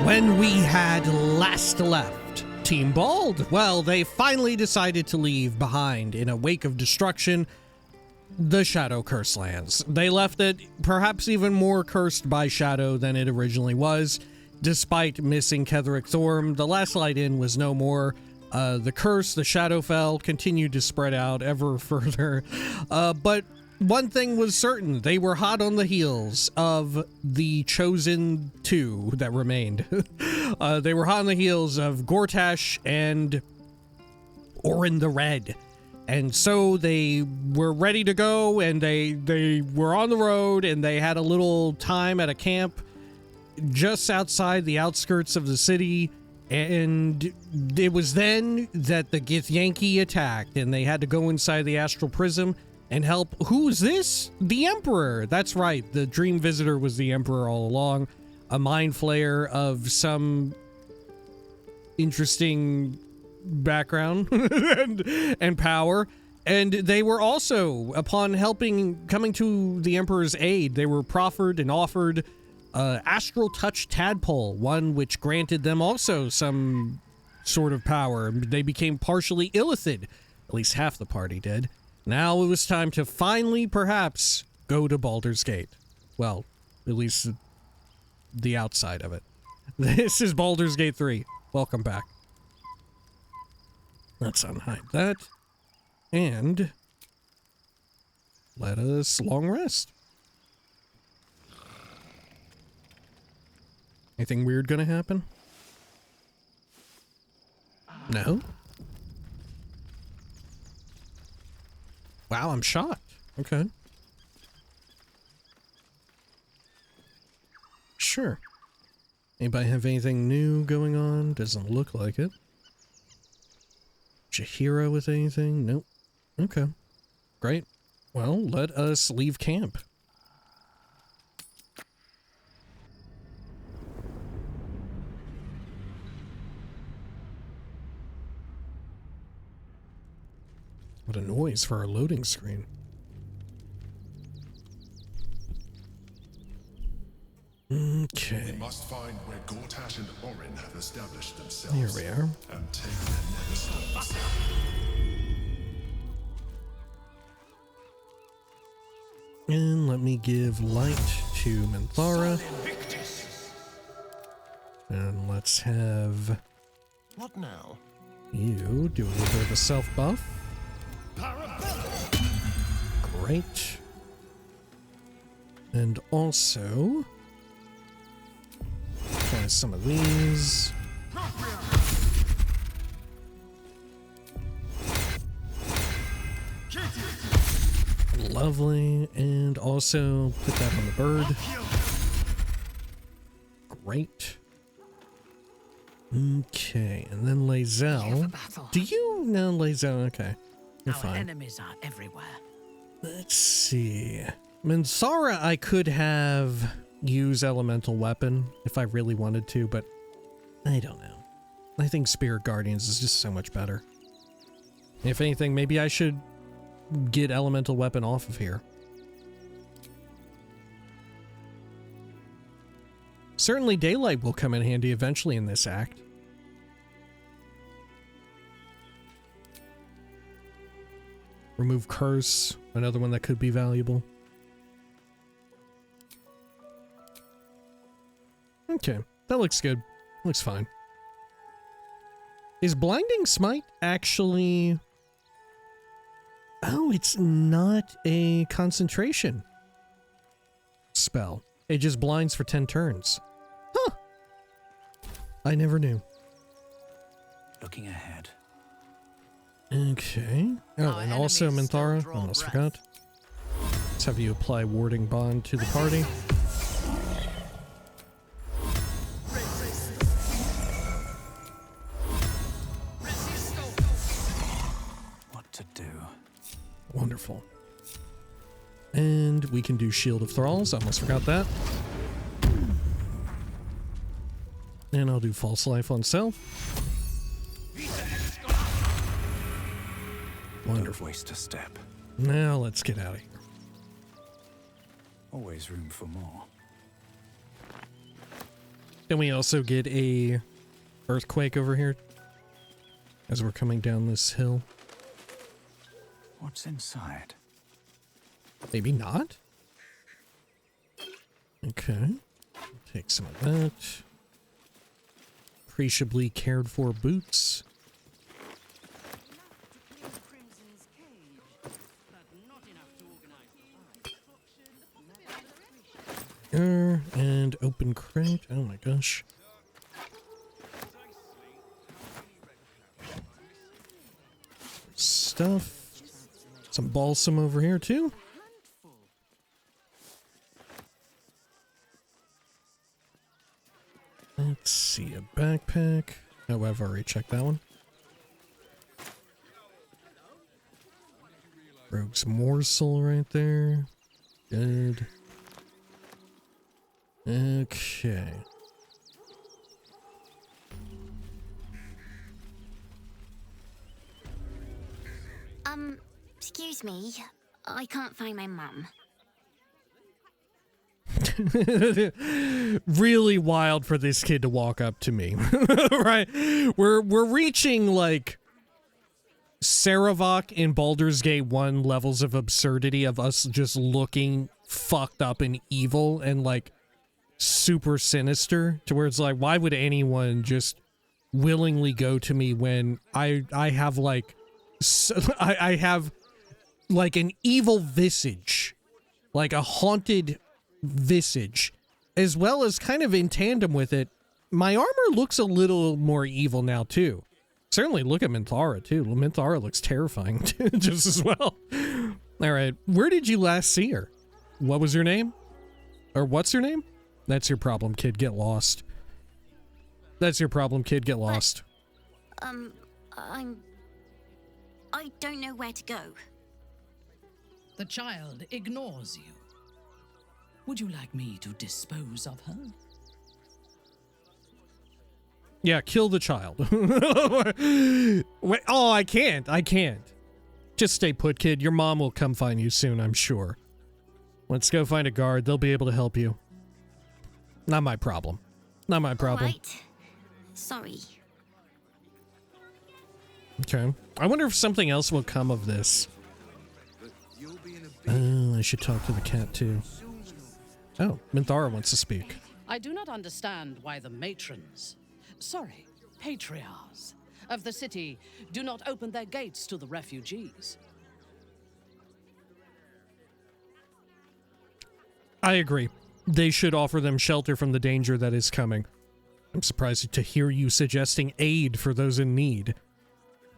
When we had last left Team Bald, well, they finally decided to leave behind in a wake of destruction the Shadow Curse lands. They left it perhaps even more cursed by Shadow than it originally was. Despite missing Ketheric Thorm, the Last Light Inn was no more. The curse, the Shadowfell, continued to spread out ever further. But one thing was certain, they were hot on the heels of the chosen two that remained. They were hot on the heels of Gortash and Orin the Red. And so they were ready to go, and they were on the road, and they had a little time at a camp just outside the outskirts of the city. And it was then that the Githyanki attacked, and they had to go inside the Astral Prism and help. Who's this? The Emperor. That's right. The Dream Visitor was the Emperor all along. A mind flayer of some interesting background and power. And they were also, upon coming to the Emperor's aid, they were proffered and offered Astral Touch Tadpole, one which granted them also some sort of power. They became partially illithid. At least half the party did. Now it was time to finally, perhaps, go to Baldur's Gate. Well, at least the outside of it. This is Baldur's Gate 3. Welcome back. Let's unhide that. And let us long rest. Anything weird gonna happen? No? Wow, I'm shocked. Okay. Sure. Anybody have anything new going on? Doesn't look like it. Jahira with anything? Nope. Okay. Great. Well, let us leave camp. What a noise for our loading screen. Okay. We must find where Gortash and Orin have established themselves. Here we are. And take their nether stones. And let me give light to Minthara. And let's have What now? you do a little bit of a self buff. Great. And also try some of these. Lovely. And also put that on the bird. Great. Okay, and then Lae'zel. Do you know Lae'zel? Okay, you're fine. Our enemies are everywhere. Let's see. Minthara, I could have used Elemental Weapon if I really wanted to, but I don't know. I think Spirit Guardians is just so much better. If anything, maybe I should get Elemental Weapon off of here. Certainly Daylight will come in handy eventually in this act. Remove Curse, another one that could be valuable. Okay, that looks good. Looks fine. Is Blinding Smite actually... Oh, it's not a concentration spell. It just blinds for 10 turns. Huh. I never knew. Looking ahead. Okay. Oh, and also Minthara, almost forgot. Let's have you apply Warding Bond to the party. What to do? Wonderful. And we can do Shield of Thralls, almost forgot that. And I'll do False Life on Self. Wonderful. Don't waste a step. Now let's get out of here. Always room for more. Can we also get a earthquake over here as we're coming down this hill? What's inside? Maybe not? Okay. Take some of that. Appreciably cared for boots. And open crate. Oh my gosh. Stuff. Some balsam over here too. Let's see, a backpack. Oh, I've already checked that one. Rogue's morsel right there. Good. Okay. Excuse me. I can't find my mum. Really wild for this kid to walk up to me. Right? We're reaching like Saravok in Baldur's Gate 1 levels of absurdity of us just looking fucked up and evil and like super sinister to where it's like, why would anyone just willingly go to me when I have like I have like an evil visage, like a haunted visage, as well as kind of in tandem with it, my armor looks a little more evil now too. Certainly look at Minthara too. Minthara looks terrifying just as well. All right, where did you last see her? What was your name? Or what's your name? That's your problem, kid. Get lost. That's your problem, kid. Get lost. I don't know where to go. The child ignores you. Would you like me to dispose of her? Yeah, kill the child. Wait, oh, I can't. Just stay put, kid. Your mom will come find you soon, I'm sure. Let's go find a guard. They'll be able to help you. Not my problem. Not my problem. Right. Sorry. Okay. I wonder if something else will come of this. Oh, I should talk to the cat too. Oh, Minthara wants to speak. I do not understand why the matrons, patriarchs of the city do not open their gates to the refugees. I agree. They should offer them shelter from the danger that is coming. I'm surprised to hear you suggesting aid for those in need.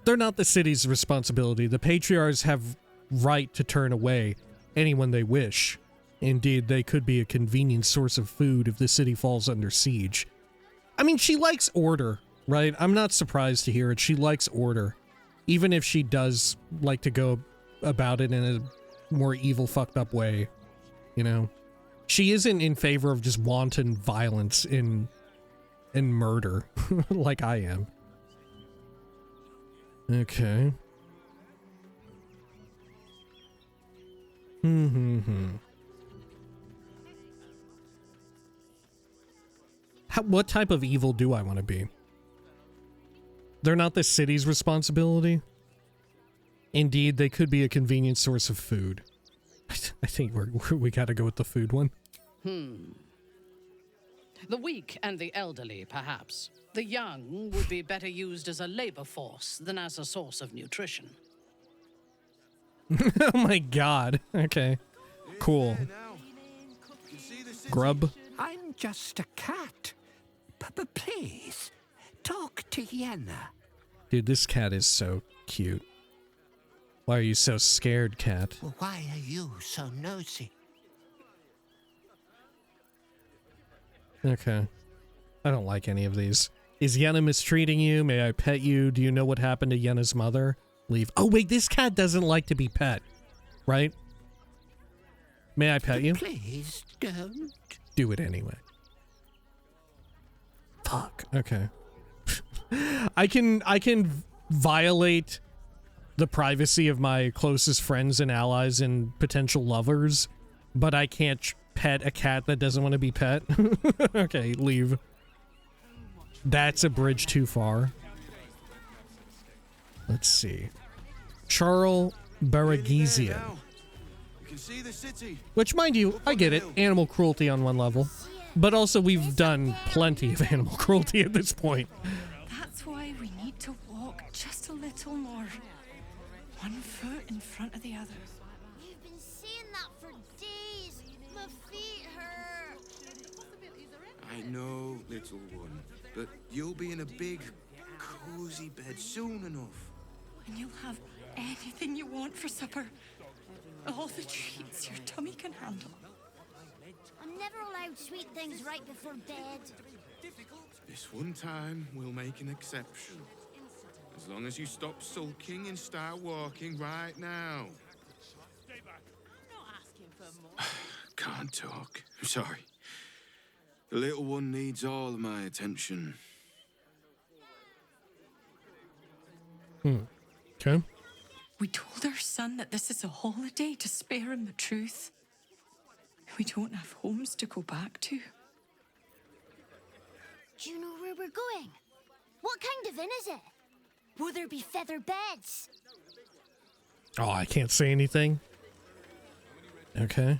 They're not the city's responsibility. The patriarchs have right to turn away anyone they wish. Indeed, they could be a convenient source of food if the city falls under siege. I mean, she likes order, right? I'm not surprised to hear it. She likes order. Even if she does like to go about it in a more evil, fucked up way, you know? She isn't in favor of just wanton violence and murder like I am. Okay. What type of evil do I want to be? They're not the city's responsibility. Indeed, they could be a convenient source of food. I think we gotta go with the food one. The weak and the elderly, perhaps. The young would be better used as a labor force than as a source of nutrition. Oh my god. Okay. Cool. Grub. I'm just a cat. But please, talk to Yenna. Dude, this cat is so cute. Why are you so scared, cat? Why are you so nosy? Okay. I don't like any of these. Is Yenna mistreating you? May I pet you? Do you know what happened to Yenna's mother? Leave. Oh, wait, this cat doesn't like to be pet, right? May I pet you? Please don't. Do it anyway. Fuck. Okay. I can violate the privacy of my closest friends and allies and potential lovers, but I can't pet a cat that doesn't want to be pet. Okay, leave. That's a bridge too far. Let's see. Charles Baragesian. You can see the city. Which, mind you, I get it. Animal cruelty on one level. But also, we've done plenty of animal cruelty at this point. That's why we need to walk just a little more. One foot in front of the other. You've been saying that for days. My feet hurt. I know, little one, but you'll be in a big, cozy bed soon enough. And you'll have anything you want for supper. All the treats your tummy can handle. I'm never allowed sweet things right before bed. This one time, we'll make an exception. As long as you stop sulking and start walking right now. Can't talk. I'm sorry. The little one needs all of my attention. Okay. We told our son that this is a holiday to spare him the truth. We don't have homes to go back to. Do you know where we're going? What kind of inn is it? Will there be feather beds? Oh, I can't say anything. Okay.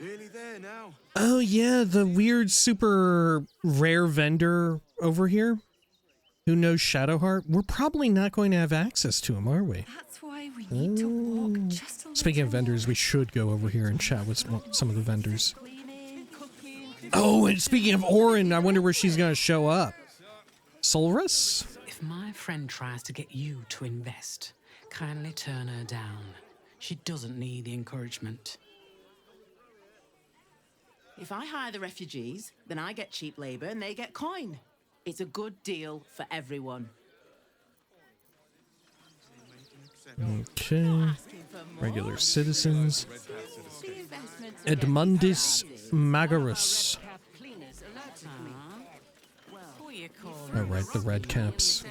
Nearly there now. Oh, yeah, the weird, super rare vendor over here who knows Shadowheart. We're probably not going to have access to him, are we? That's why we need to walk just a little Speaking of vendors, we should go over here and chat with some of the vendors. Oh, and speaking of Orin, I wonder where she's going to show up. Solrus? If my friend tries to get you to invest, kindly turn her down. She doesn't need the encouragement. If I hire the refugees, then I get cheap labor and they get coin. It's a good deal for everyone. Okay. Regular citizens. Edmundus Magarus. Oh, right, the red caps.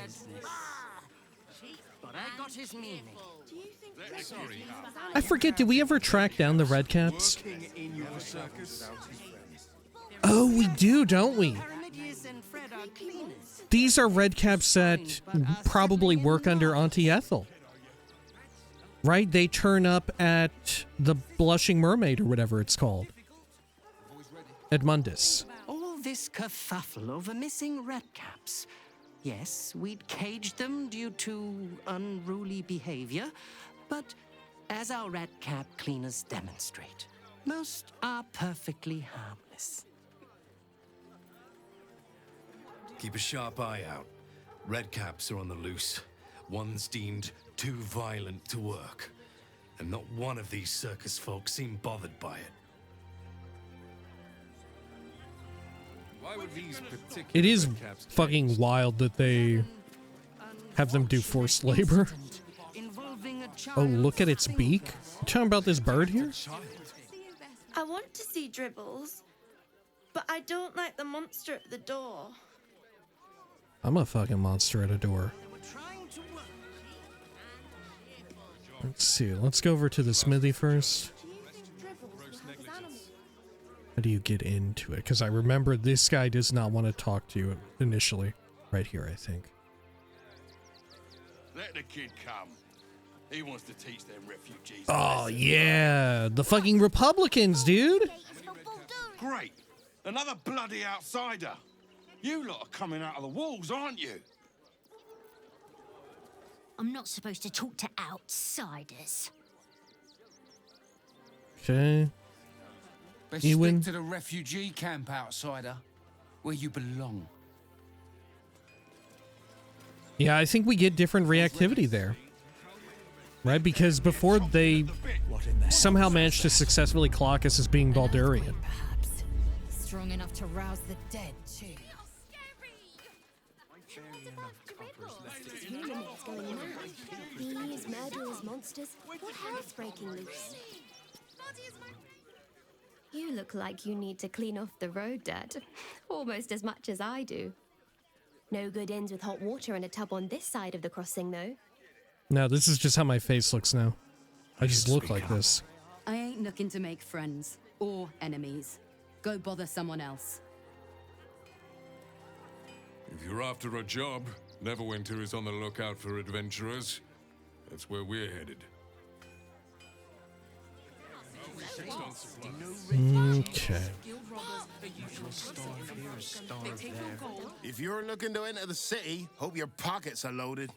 I forget, did we ever track down the red caps? Oh, we do, don't we? These are red caps that probably work under Auntie Ethel. Right? They turn up at the Blushing Mermaid or whatever it's called. Edmundus. All this kerfuffle over missing redcaps. Yes, we'd caged them due to unruly behavior, but as our redcap cleaners demonstrate, most are perfectly harmless. Keep a sharp eye out. Redcaps are on the loose. One's deemed too violent to work. And not one of these circus folk seem bothered by it. Why would these particular It is redcaps fucking wild that they have them do forced labor. Oh, look at its beak. You talking about this bird here? I want to see Dribbles, but I don't like the monster at the door. I'm a fucking monster at a door. Let's see. Let's go over to the smithy first. How do you get into it? Because I remember this guy does not want to talk to you initially. Right here, I think. Let the kid come. He wants to teach them refugees. Oh, yeah. The fucking Republicans, dude. Great. Another bloody outsider. You lot are coming out of the walls, aren't you? I'm not supposed to talk to outsiders. Okay. Best Ewan. stick to the refugee camp, outsider, where you belong. Yeah, I think we get different reactivity there. Right? Because before they somehow managed to successfully clock us as being Baldurian. Perhaps. Strong enough to rouse the dead, too. These murderers, monsters, what hell's breaking loose? You look like you need to clean off the road dirt, almost as much as I do. No good inns with hot water and a tub on this side of the crossing, though. No, this is just how my face looks now. I just look like this. I ain't looking to make friends or enemies. Go bother someone else. If you're after a job, Neverwinter is on the lookout for adventurers. That's where we're headed. Okay. If you're looking to enter the city, hope your pockets are loaded.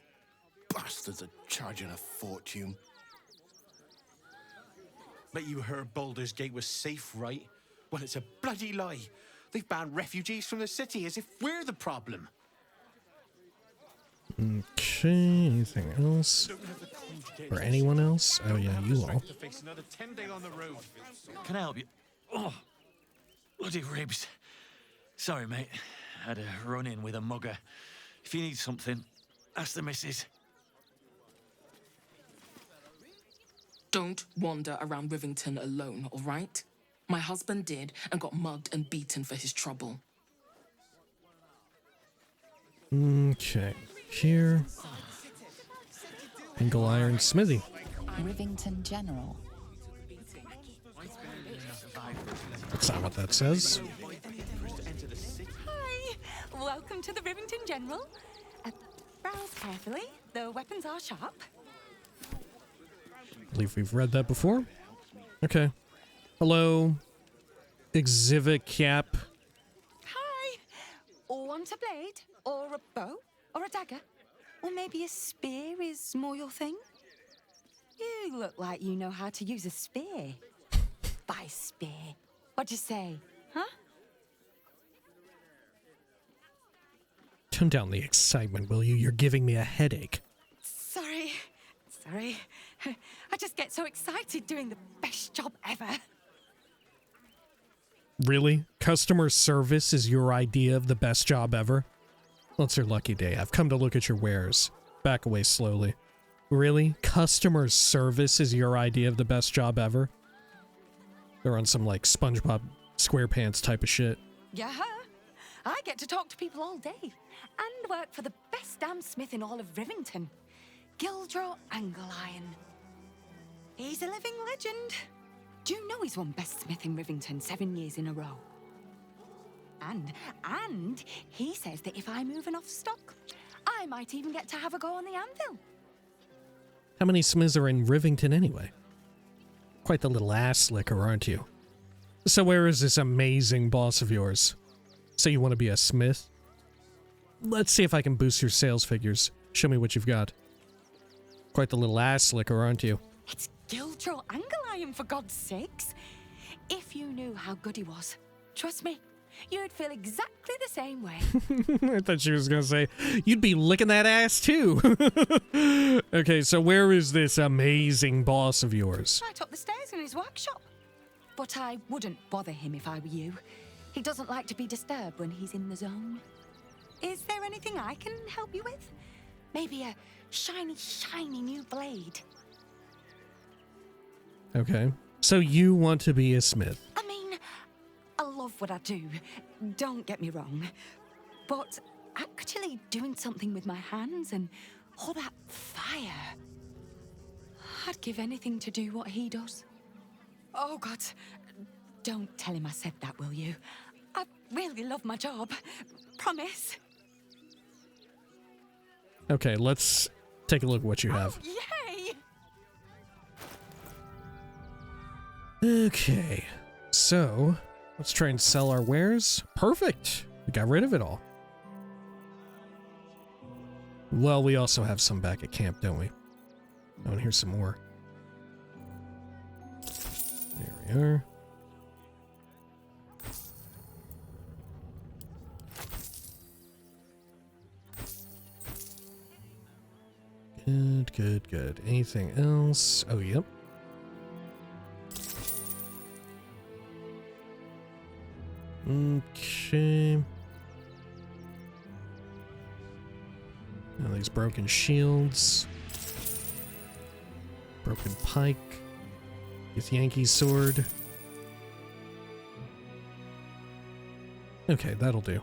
Bastards are charging a fortune. Bet you heard Baldur's Gate was safe, right? Well, it's a bloody lie. They've banned refugees from the city as if we're the problem. Okay, anything else? Or anyone else? Oh yeah, you all. Can I help you? Oh, bloody ribs. Sorry, mate. Had a run-in with a mugger. If you need something, ask the missus. Don't wander around Rivington alone, all right? My husband did and got mugged and beaten for his trouble. Okay, here. Angle Iron Smithy. Rivington General. That's not what that says. Hi, welcome to the Rivington General. Browse carefully, the weapons are sharp. I believe we've read that before. Okay. Hello. Exhibit cap. Hi. Want a blade? Or a bow? Or a dagger? Or maybe a spear is more your thing? You look like you know how to use a spear. By spear. What'd you say? Huh? Tone down the excitement, will you? You're giving me a headache. Sorry. I just get so excited doing the best job ever. Really? Customer service is your idea of the best job ever? Well, it's your lucky day. I've come to look at your wares. Back away slowly. Really? Customer service is your idea of the best job ever? They're on some, like, SpongeBob SquarePants type of shit. Yeah. I get to talk to people all day. And work for the best damn smith in all of Rivington. Gildro Angleiron. He's a living legend. Do you know he's won Best Smith in Rivington 7 years in a row? And he says that if I move enough stock, I might even get to have a go on the anvil. How many smiths are in Rivington anyway? Quite the little ass slicker, aren't you? So where is this amazing boss of yours? So you want to be a smith? Let's see if I can boost your sales figures. Show me what you've got. Quite the little ass slicker, aren't you? It's Gildro Angleiron, for God's sakes. If you knew how good he was, trust me, you'd feel exactly the same way. I thought she was gonna say, you'd be licking that ass too. Okay, so where is this amazing boss of yours? Right up the stairs in his workshop. But I wouldn't bother him if I were you. He doesn't like to be disturbed when he's in the zone. Is there anything I can help you with? Maybe a shiny new blade. Okay, so you want to be a smith? I mean, I love what I do, don't get me wrong. But actually doing something with my hands and all that fire, I'd give anything to do what he does. Oh God, don't tell him I said that, will you? I really love my job, promise. Okay, let's take a look at what you have. Yay! Okay, so let's try and sell our wares. Perfect. We got rid of it all. Well, we also have some back at camp, don't we? Oh, and here's some more. There we are. Good. Anything else? Oh, yep. Okay. Now these broken shields. Broken pike. With Yankee sword. Okay, that'll do.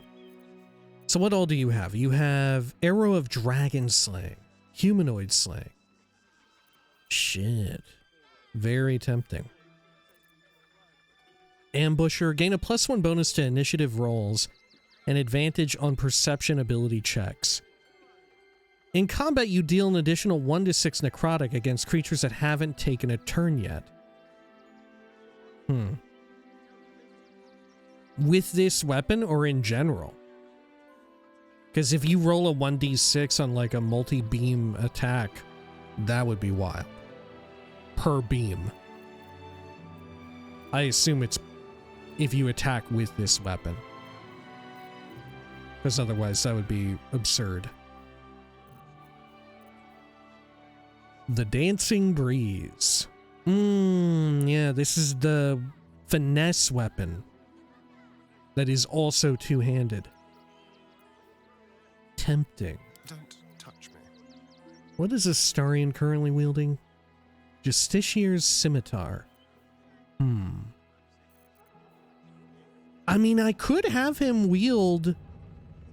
So what all do you have? You have Arrow of Dragon Slaying. Humanoid Slaying. Shit. Very tempting. Ambusher. Gain a +1 bonus to initiative rolls and advantage on perception ability checks. In combat, you deal an additional 1 to 6 necrotic against creatures that haven't taken a turn yet. With this weapon or in general? Because if you roll a 1d6 on like a multi-beam attack, that would be wild. Per beam. I assume it's if you attack with this weapon. Because otherwise that would be absurd. The Dancing Breeze. Yeah, this is the finesse weapon that is also two-handed. Tempting. Don't touch me. What is Astarion currently wielding? Justiciar's Scimitar. I mean, I could have him wield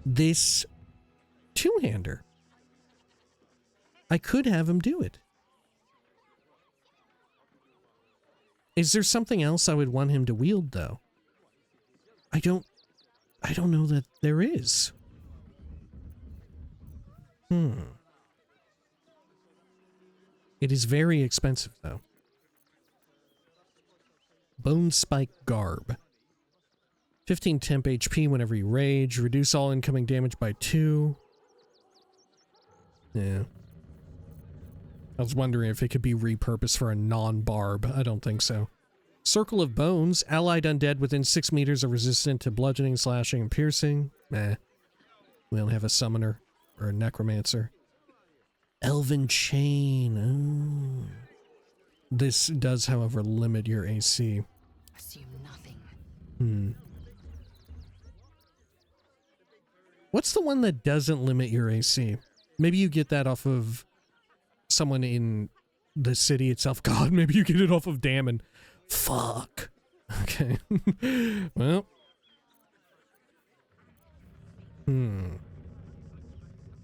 this two-hander. I could have him do it. Is there something else I would want him to wield, though? I don't know that there is. It is very expensive, though. Bone Spike Garb. 15 temp HP whenever you rage. Reduce all incoming damage by 2. Yeah. I was wondering if it could be repurposed for a non-barb. I don't think so. Circle of Bones. Allied undead within 6 meters are resistant to bludgeoning, slashing, and piercing. Meh. We don't have a summoner or a necromancer. Elven Chain. Oh. This does, however, limit your AC. Assume nothing. What's the one that doesn't limit your AC? Maybe you get that off of someone in the city itself. God, maybe you get it off of Dammon. Fuck. Okay. Well.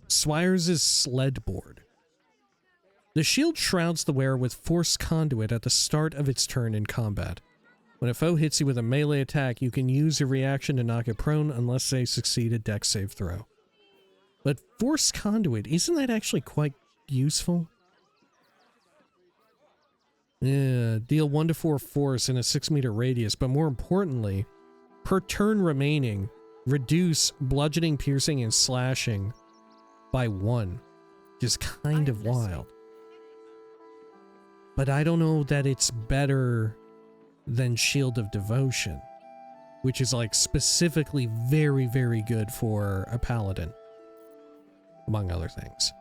Swires' Sledboard. The shield shrouds the wearer with Force Conduit at the start of its turn in combat. When a foe hits you with a melee attack, you can use your reaction to knock it prone unless they succeed a dex save throw. But Force Conduit, isn't that actually quite useful? Yeah, deal 1 to 4 force in a 6 meter radius, but more importantly, per turn remaining, reduce bludgeoning, piercing, and slashing by 1. Just kind of wild. But I don't know that it's better than Shield of Devotion, which is like specifically very, very good for a paladin, among other things.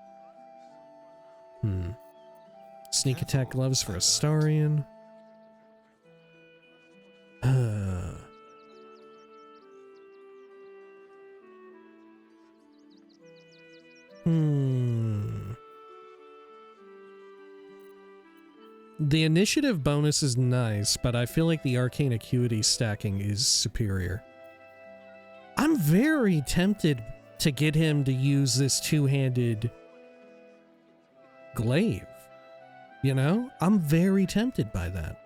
Sneak attack gloves for Astarion. The initiative bonus is nice, but I feel like the arcane acuity stacking is superior. I'm very tempted to get him to use this two-handed glaive. You know? I'm very tempted by that.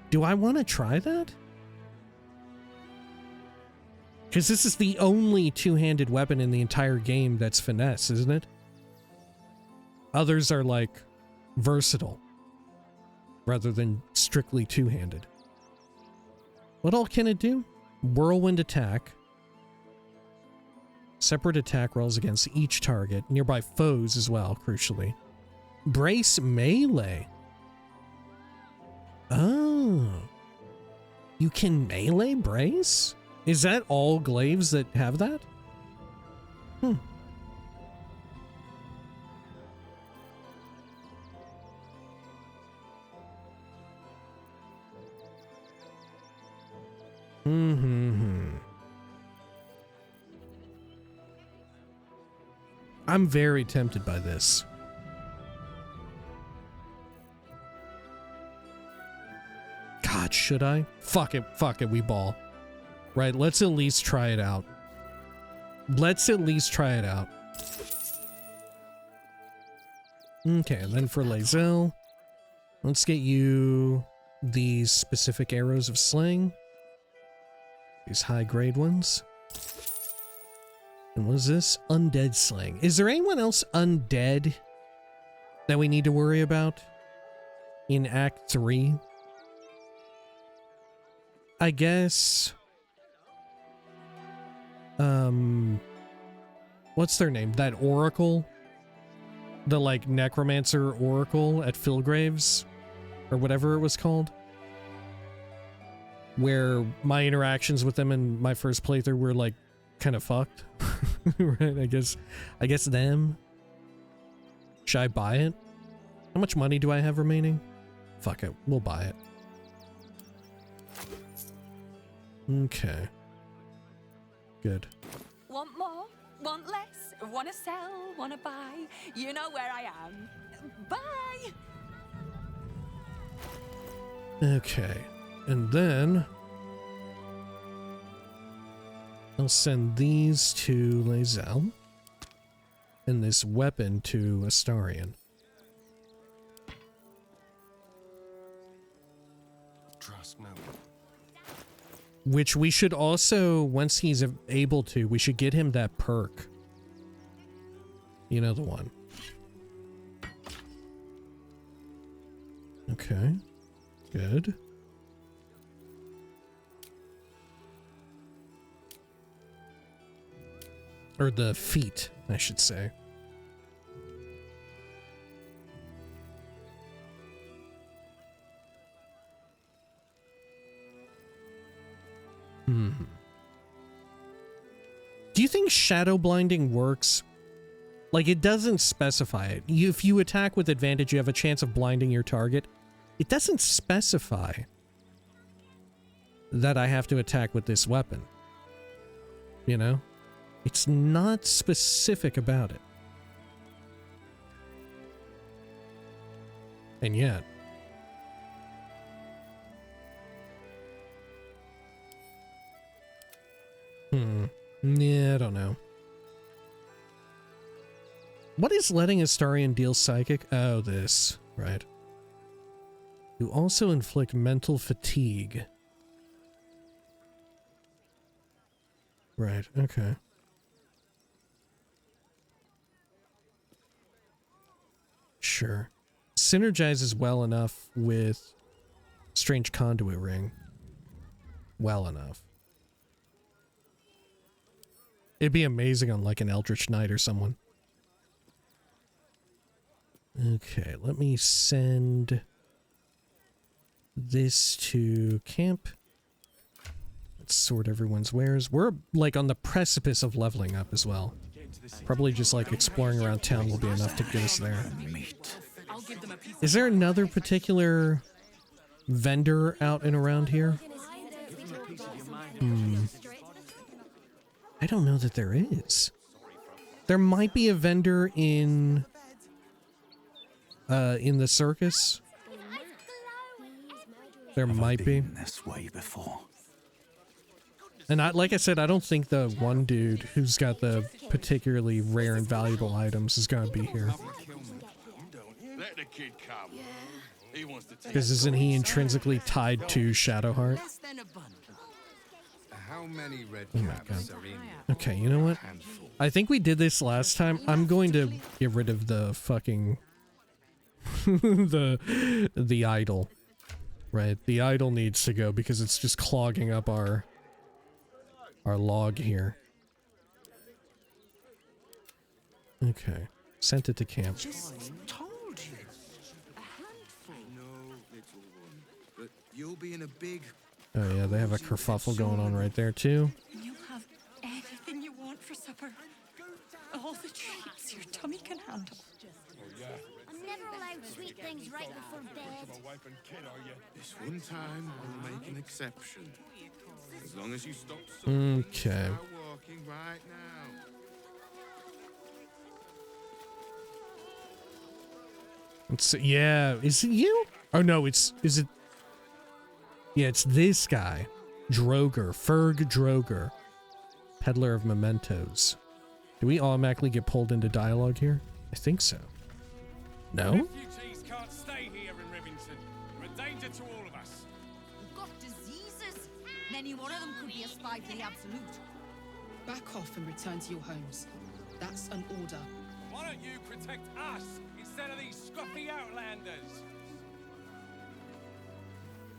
Do I want to try that? Because this is the only two-handed weapon in the entire game that's finesse, isn't it? Others are like versatile rather than strictly two-handed. What all can it do? Whirlwind attack. Separate attack rolls against each target, nearby foes as well, crucially. Brace melee. Oh. You can melee brace? Is that all glaives that have that? I'm very tempted by this. God, should I? Fuck it, we ball. Right, let's at least try it out. Let's at least try it out. Okay, and then for Lae'zel, let's get you these specific arrows of slaying. These high-grade ones. And what is this? Undead slaying. Is there anyone else undead that we need to worry about in Act 3? I guess... what's their name? That oracle? The, like, necromancer oracle at Filgraves? Or whatever it was called? Where my interactions with them in my first playthrough were, like, kind of fucked. Right? I guess them. Should I buy it? How much money do I have remaining? Fuck it. We'll buy it. Okay. Good. Want more? Want less? Wanna sell? Wanna buy? You know where I am. Bye! Okay. And then I'll send these to Lae'zel and this weapon to Astarion. Trust no one. Which we should also, once he's able to, we should get him that perk. You know the one. Okay. Good. Or the feat, I should say. Do you think shadow blinding works? Like, it doesn't specify it. If you attack with advantage, you have a chance of blinding your target. It doesn't specify that I have to attack with this weapon. You know? It's not specific about it. And yet... Yeah, I don't know. What is letting Astarion deal psychic? Oh, this. Right. You also inflict mental fatigue. Right, okay. Sure. Synergizes well enough with Strange Conduit Ring. Well enough. It'd be amazing on like an Eldritch Knight or someone. Okay, let me send this to camp. Let's sort everyone's wares. We're like on the precipice of leveling up as well. Probably just like exploring around town will be enough to get us there. Is there another particular vendor out and around here? I don't know that there is. There might be a vendor in the circus. There might be. This way before. And like I said, I don't think the one dude who's got the particularly rare and valuable items is gonna be here. Let the kid come. He wants to take Because isn't he intrinsically tied to Shadowheart? How many red Oh my caps god. are in Okay, you know what? I think we did this last time. I'm going to get rid of the fucking the idol. Right? The idol needs to go because it's just clogging up our log here. Okay. Sent it to camp. told you. A handful. No, little one. But you'll be in a big... Oh yeah, they have a kerfuffle going on right there too. You'll have anything you want for supper. All the treats your tummy can handle. I'm never allowed sweet things right before bed. This one time, we'll make an exception. As long as you stop Okay. walking right now. Let's see. Yeah, is it you? Oh no, is it? Yeah, it's this guy. Droger. Ferg Droger. Peddler of Mementos. Do we automatically get pulled into dialogue here? I think so. No? Refugees can't stay here in Rivington. You're a danger to all of us. We've got diseases. Any one of them could be a spy for the Absolute. Back off and return to your homes. That's an order. Why don't you protect us instead of these scruffy outlanders?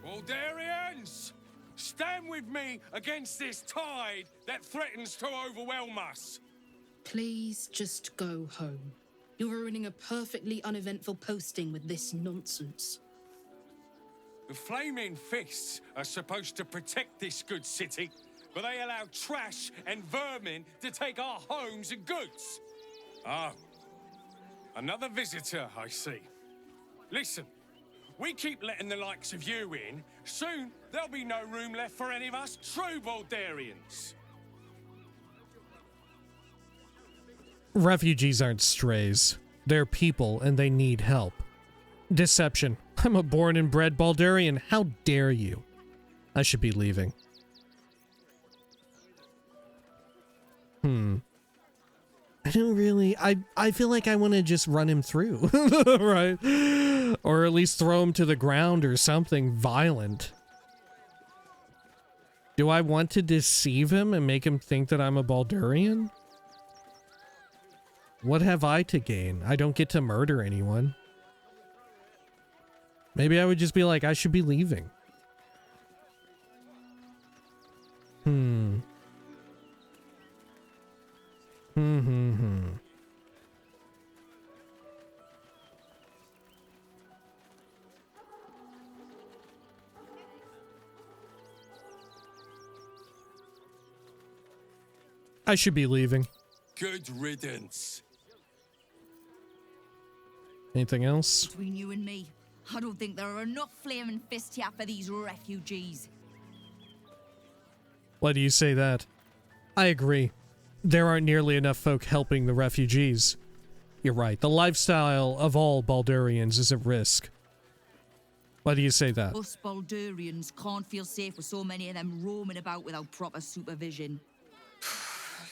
Waldarians! Stand with me against this tide that threatens to overwhelm us. Please just go home. You're ruining a perfectly uneventful posting with this nonsense. The Flaming Fists are supposed to protect this good city, but they allow trash and vermin to take our homes and goods. Oh, another visitor, I see. Listen, we keep letting the likes of you in. Soon, there'll be no room left for any of us true Baldurians. Refugees aren't strays. They're people and they need help. Deception. I'm a born and bred Baldurian. How dare you? I should be leaving. I don't really... I feel like I want to just run him through. Right? Or at least throw him to the ground or something violent. Do I want to deceive him and make him think that I'm a Baldurian? What have I to gain? I don't get to murder anyone. Maybe I would just be like, I should be leaving. I should be leaving. Good riddance. Anything else? Between you and me, I don't think there are enough flaming fists here for these refugees. Why do you say that? I agree. There aren't nearly enough folk helping the refugees. You're right. The lifestyle of all Baldurians is at risk. Why do you say that? Us Baldurians can't feel safe with so many of them roaming about without proper supervision.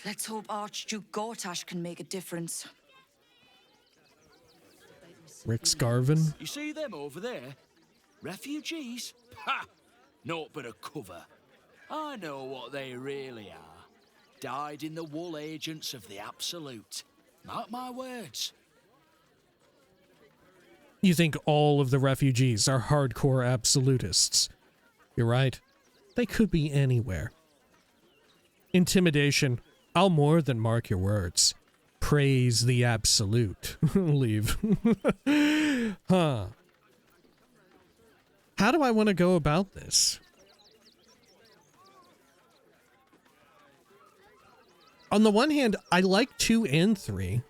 Let's hope Archduke Gortash can make a difference. Rick Scarvin? You see them over there? Refugees? Ha! Naught but a cover. I know what they really are. Dyed-in-the-wool agents of the Absolute. Mark my words. You think all of the refugees are hardcore absolutists? You're right. They could be anywhere. Intimidation. I'll more than mark your words. Praise the Absolute. Leave. Huh. How do I want to go about this? On the one hand, I like 2 and 3.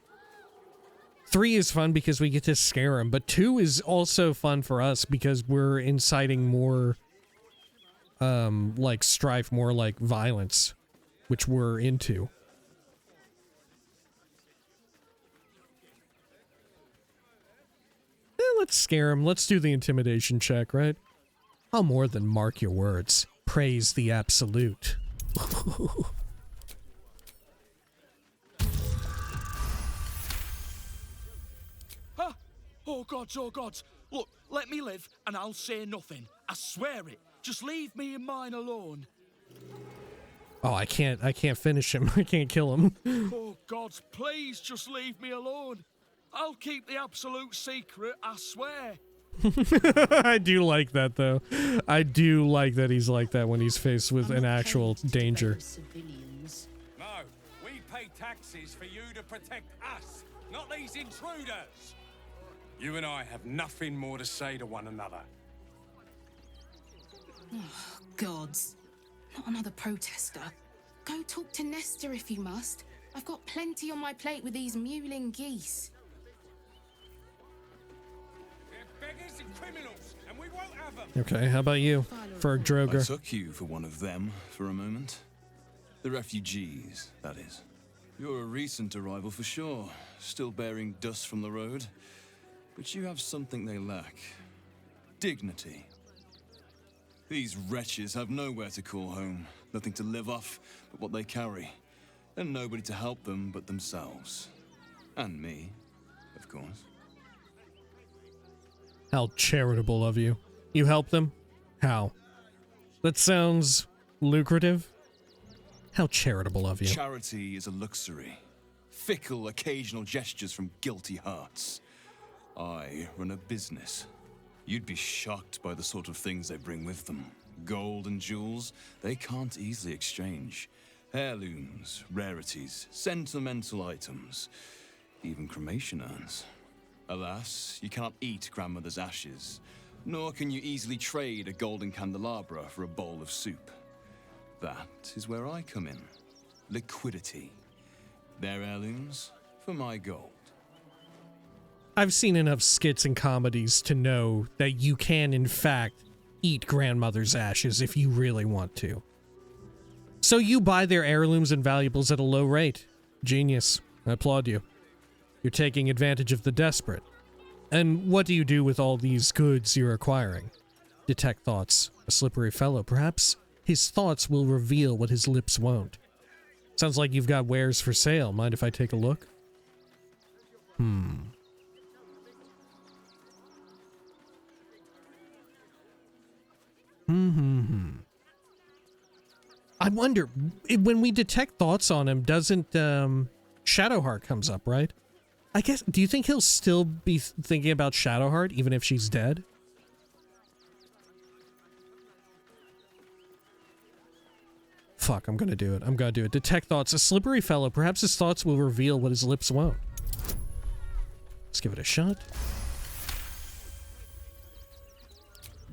3 is fun because we get to scare him, but 2 is also fun for us because we're inciting more, like strife, more like violence, which we're into. Let's scare him. Let's do the intimidation check, right? I'll more than mark your words. Praise the Absolute. Huh? Oh gods, oh gods. Look, let me live and I'll say nothing. I swear it. Just leave me and mine alone. Oh, I can't finish him. I can't kill him. Oh gods, please just leave me alone. I'll keep the absolute secret, I swear. I do like that, though. I do like that he's like that when he's faced with an actual danger. No, we pay taxes for you to protect us, not these intruders. You and I have nothing more to say to one another. Oh, gods. Not another protester. Go talk to Nestor if you must. I've got plenty on my plate with these mewling geese. They're beggars and criminals, and we won't have them. Okay, how about you, Ferg Droger? I took you for one of them for a moment. The refugees, that is. You're a recent arrival for sure, still bearing dust from the road. But you have something they lack. Dignity. These wretches have nowhere to call home, nothing to live off but what they carry, and nobody to help them but themselves. And me, of course. How charitable of you. You help them? How? That sounds lucrative. How charitable of you. Charity is a luxury. Fickle, occasional gestures from guilty hearts. I run a business. You'd be shocked by the sort of things they bring with them. Gold and jewels, they can't easily exchange. Heirlooms, rarities, sentimental items, even cremation urns. Alas, you cannot eat grandmother's ashes, nor can you easily trade a golden candelabra for a bowl of soup. That is where I come in. Liquidity. Their heirlooms for my gold. I've seen enough skits and comedies to know that you can, in fact, eat grandmother's ashes if you really want to. So you buy their heirlooms and valuables at a low rate. Genius. I applaud you. You're taking advantage of the desperate. And what do you do with all these goods you're acquiring? Detect thoughts. A slippery fellow. Perhaps his thoughts will reveal what his lips won't. Sounds like you've got wares for sale. Mind if I take a look? I wonder, when we detect thoughts on him, doesn't Shadowheart comes up, right? I guess, do you think he'll still be thinking about Shadowheart even if she's dead? Fuck, I'm gonna do it. I'm gonna do it. Detect thoughts. A slippery fellow. Perhaps his thoughts will reveal what his lips won't. Let's give it a shot.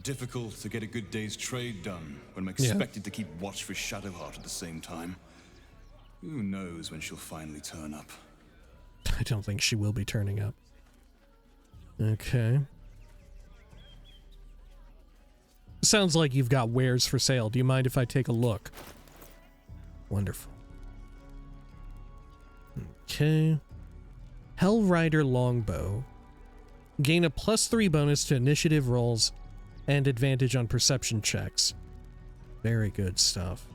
Difficult to get a good day's trade done when I'm expected to keep watch for Shadowheart at the same time. Who knows when she'll finally turn up? I don't think she will be turning up. Okay. Sounds like you've got wares for sale. Do you mind if I take a look? Wonderful. Okay. Hellrider Longbow. Gain a +3 bonus to initiative rolls and advantage on perception checks. Very good stuff.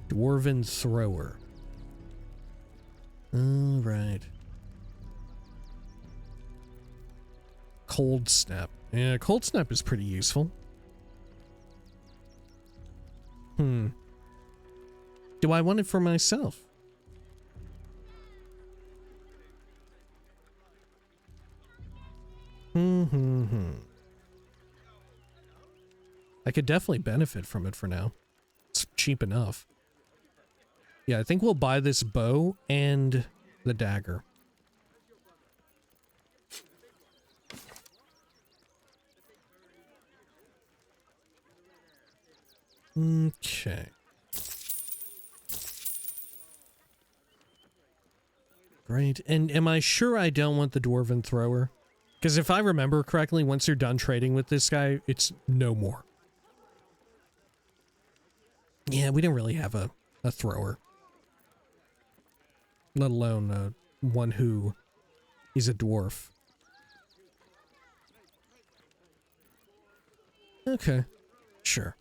Dwarven Thrower. Alright. Cold Snap. Yeah, Cold Snap is pretty useful. Do I want it for myself? I could definitely benefit from it for now. It's cheap enough. Yeah, I think we'll buy this bow and the dagger. Okay. Great. And am I sure I don't want the Dwarven Thrower? Because if I remember correctly, once you're done trading with this guy, it's no more. Yeah, we don't really have a thrower. Let alone one who is a dwarf. Okay, sure.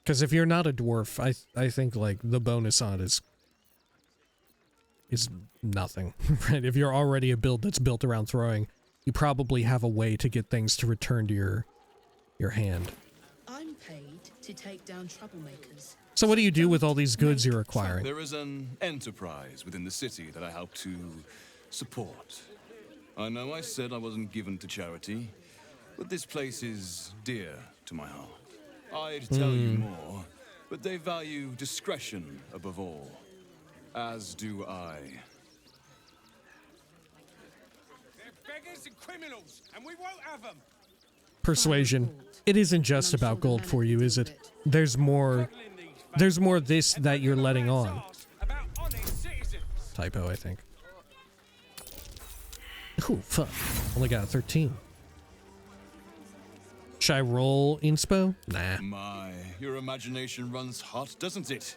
Because if you're not a dwarf, I think like the bonus on it is nothing, right? If you're already a build that's built around throwing, you probably have a way to get things to return to your hand. I'm paid to take down troublemakers. So what do you do with all these goods you're acquiring? There is an enterprise within the city that I help to support. I know I said I wasn't given to charity, but this place is dear to my heart. I'd tell you more, but they value discretion above all. As do I. They're beggars and criminals, and we won't have them. Persuasion. It isn't just about gold for you, is it? There's more this that you're letting on. Typo, I think. Ooh, fuck. Only got a 13. Should I roll inspo? Nah. My, your imagination runs hot, doesn't it?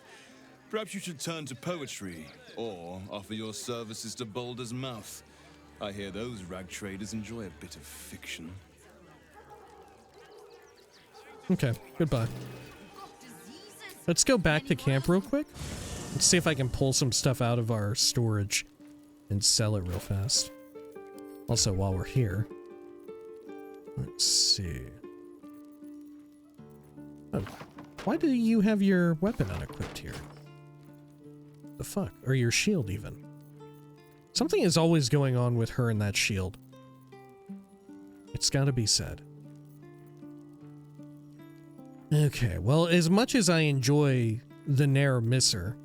Perhaps you should turn to poetry, or offer your services to Baldur's Mouth. I hear those rag traders enjoy a bit of fiction. Okay, goodbye. Let's go back to camp real quick. Let's see if I can pull some stuff out of our storage. and sell it real fast. Also, while we're here, let's see. Oh, why do you have your weapon unequipped here? The fuck? Or your shield even? Something is always going on with her and that shield. It's gotta be said. Okay, well, as much as I enjoy the Nair Misser,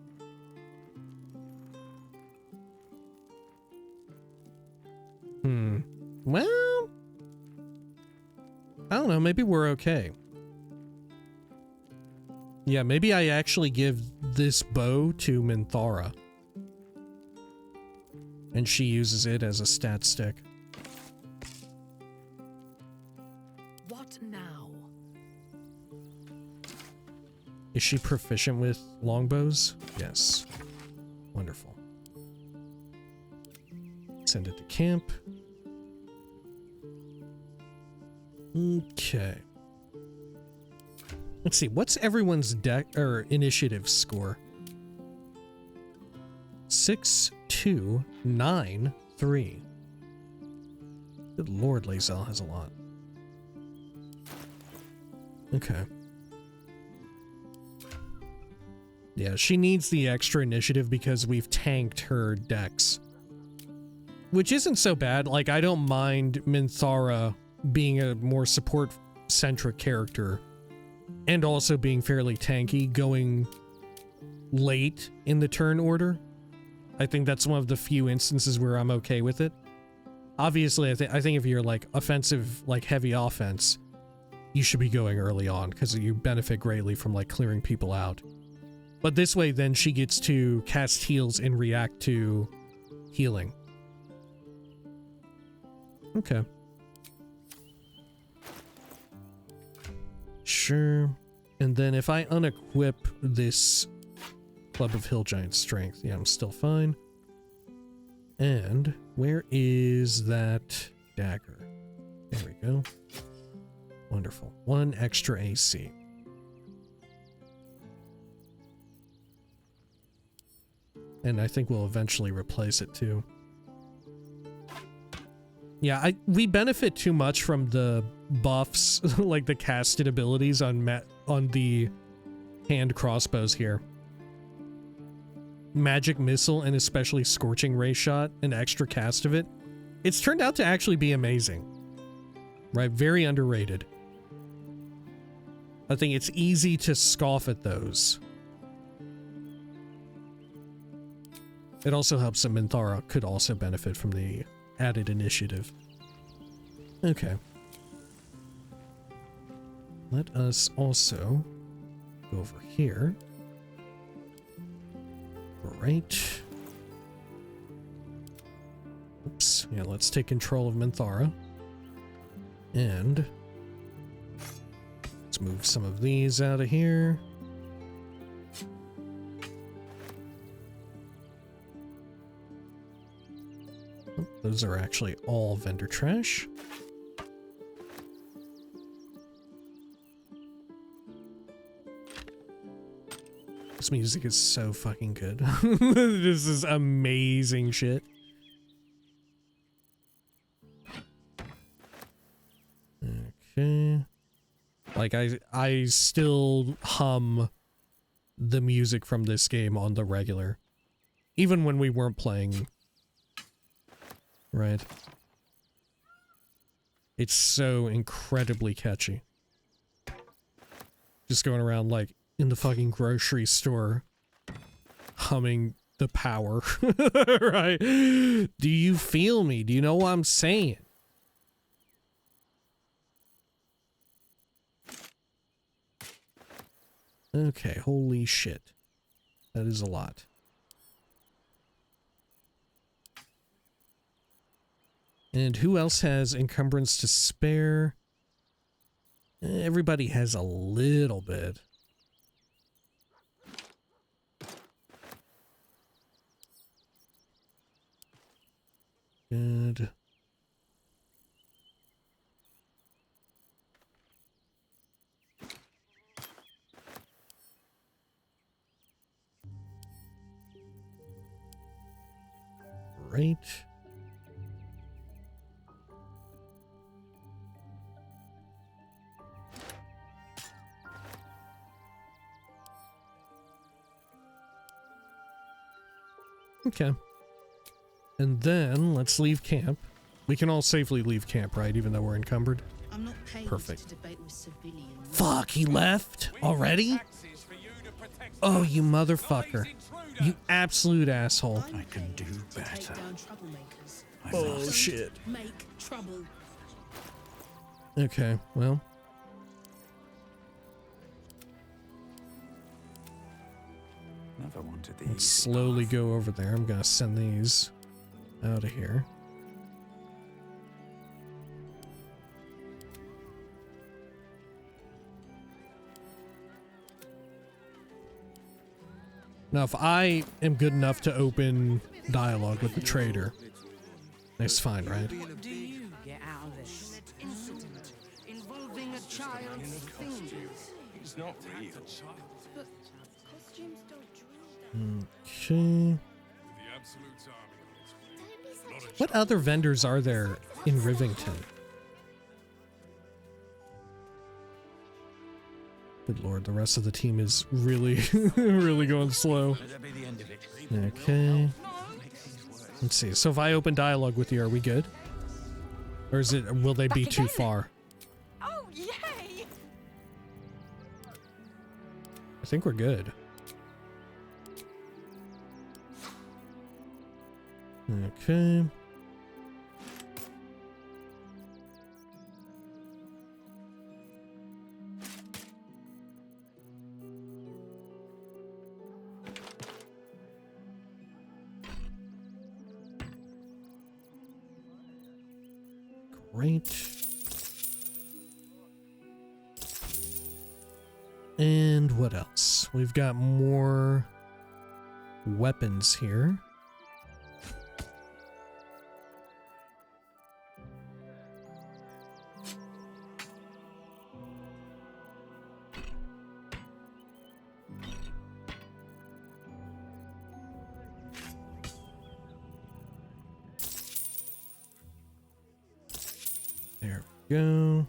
well, I don't know, maybe we're okay. Yeah, maybe I actually give this bow to Minthara. And she uses it as a stat stick. What now? Is she proficient with longbows? Yes. Wonderful. Send it to camp. Okay. Let's see, what's everyone's deck or initiative score? 6, 2, 9, 3. Good lord, Lae'zel has a lot. Okay. Yeah, she needs the extra initiative because we've tanked her dex. Which isn't so bad. Like, I don't mind Minthara being a more support-centric character and also being fairly tanky going late in the turn order. I think that's one of the few instances where I'm okay with it. Obviously, I think if you're like offensive, like heavy offense, you should be going early on because you benefit greatly from like clearing people out. But this way, then she gets to cast heals and react to healing. Okay. Sure. And then if I unequip this Club of Hill Giant Strength, yeah, I'm still fine. And where is that dagger? There we go. Wonderful. 1 extra AC. And I think we'll eventually replace it too. Yeah, we benefit too much from the buffs, like the casted abilities on the hand crossbows here. Magic Missile and especially Scorching Ray Shot, an extra cast of it. It's turned out to actually be amazing. Right? Very underrated. I think it's easy to scoff at those. It also helps that Minthara could also benefit from the added initiative. Okay. Let us also go over here. Great. Oops. Yeah, let's take control of Minthara. And let's move some of these out of here. Oh, those are actually all vendor trash. This music is so fucking good. This is amazing shit. Okay. Like, I still hum the music from this game on the regular. Even when we weren't playing. Right. It's so incredibly catchy. Just going around, like, in the fucking grocery store, humming the power. Right? Do you feel me? Do you know what I'm saying? Okay, holy shit. That is a lot. And who else has encumbrance to spare? Everybody has a little bit. Good. Great. Okay. And then let's leave camp. We can all safely leave camp, right? Even though we're encumbered. I'm not paid Perfect. to debate with civilians. Fuck, he left already? Oh, you motherfucker. You absolute asshole. I can do better. Oh, shit. Make trouble. Okay, well. Never wanted the Let's slowly go over there. I'm gonna send these out of here. Now, if I am good enough to open dialogue with the trader, that's fine, right? What do you get out of this? Incident involving a child's things. He's not real. But costumes don't Okay. What other vendors are there in Rivington? Good lord, the rest of the team is really, really going slow. Okay. Let's see. So if I open dialogue with you, are we good? Or is it? Will they be too far? Oh, yay! I think we're good. Okay. Great. And what else? We've got more weapons here. There we go.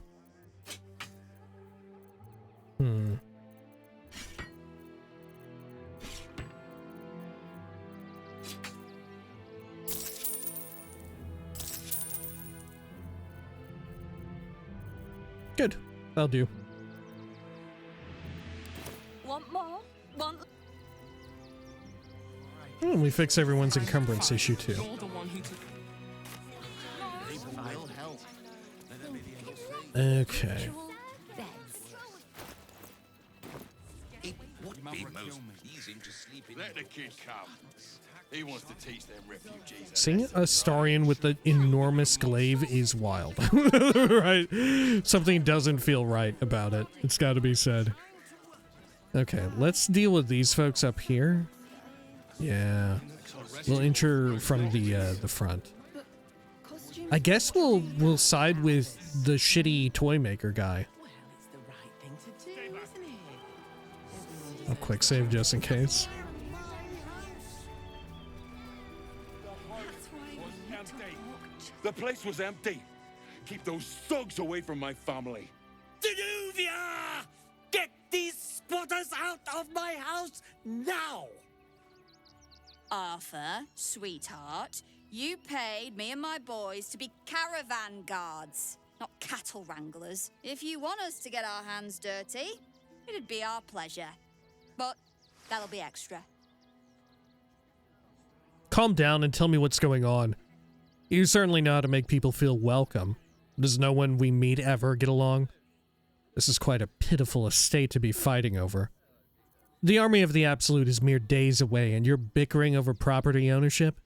Good. That'll do. Want more? Want... And we fix everyone's encumbrance issue too. Okay. Let the kid come. He wants to teach them refugees. Seeing Astarion with the enormous glaive is wild. Right? Something doesn't feel right about it. It's got to be said. Okay, let's deal with these folks up here. Yeah. We'll enter from the front. I guess we'll side with the shitty toy maker guy. A quick save just in case. The place was empty. Keep those thugs away from my family. Danuvia! Get these squatters out of my house now! Arthur, sweetheart, you paid me and my boys to be caravan guards, not cattle wranglers. If you want us to get our hands dirty, it'd be our pleasure. But that'll be extra. Calm down and tell me what's going on. You certainly know how to make people feel welcome. Does no one we meet ever get along? This is quite a pitiful estate to be fighting over. The army of the Absolute is mere days away, and you're bickering over property ownership?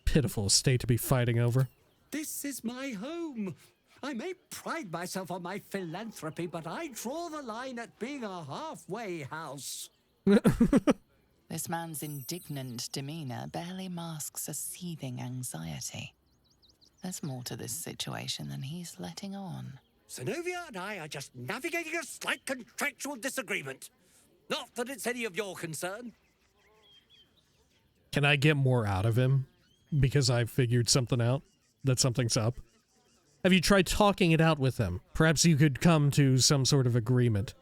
Pitiful estate to be fighting over. This is my home. I may pride myself on my philanthropy, but I draw the line at being a halfway house. This man's indignant demeanor barely masks a seething anxiety. There's more to this situation than he's letting on. Zenobia and I are just navigating a slight contractual disagreement. Not that it's any of your concern. Can I get more out of him? because I figured something out, that something's up. Have you tried talking it out with them? Perhaps you could come to some sort of agreement.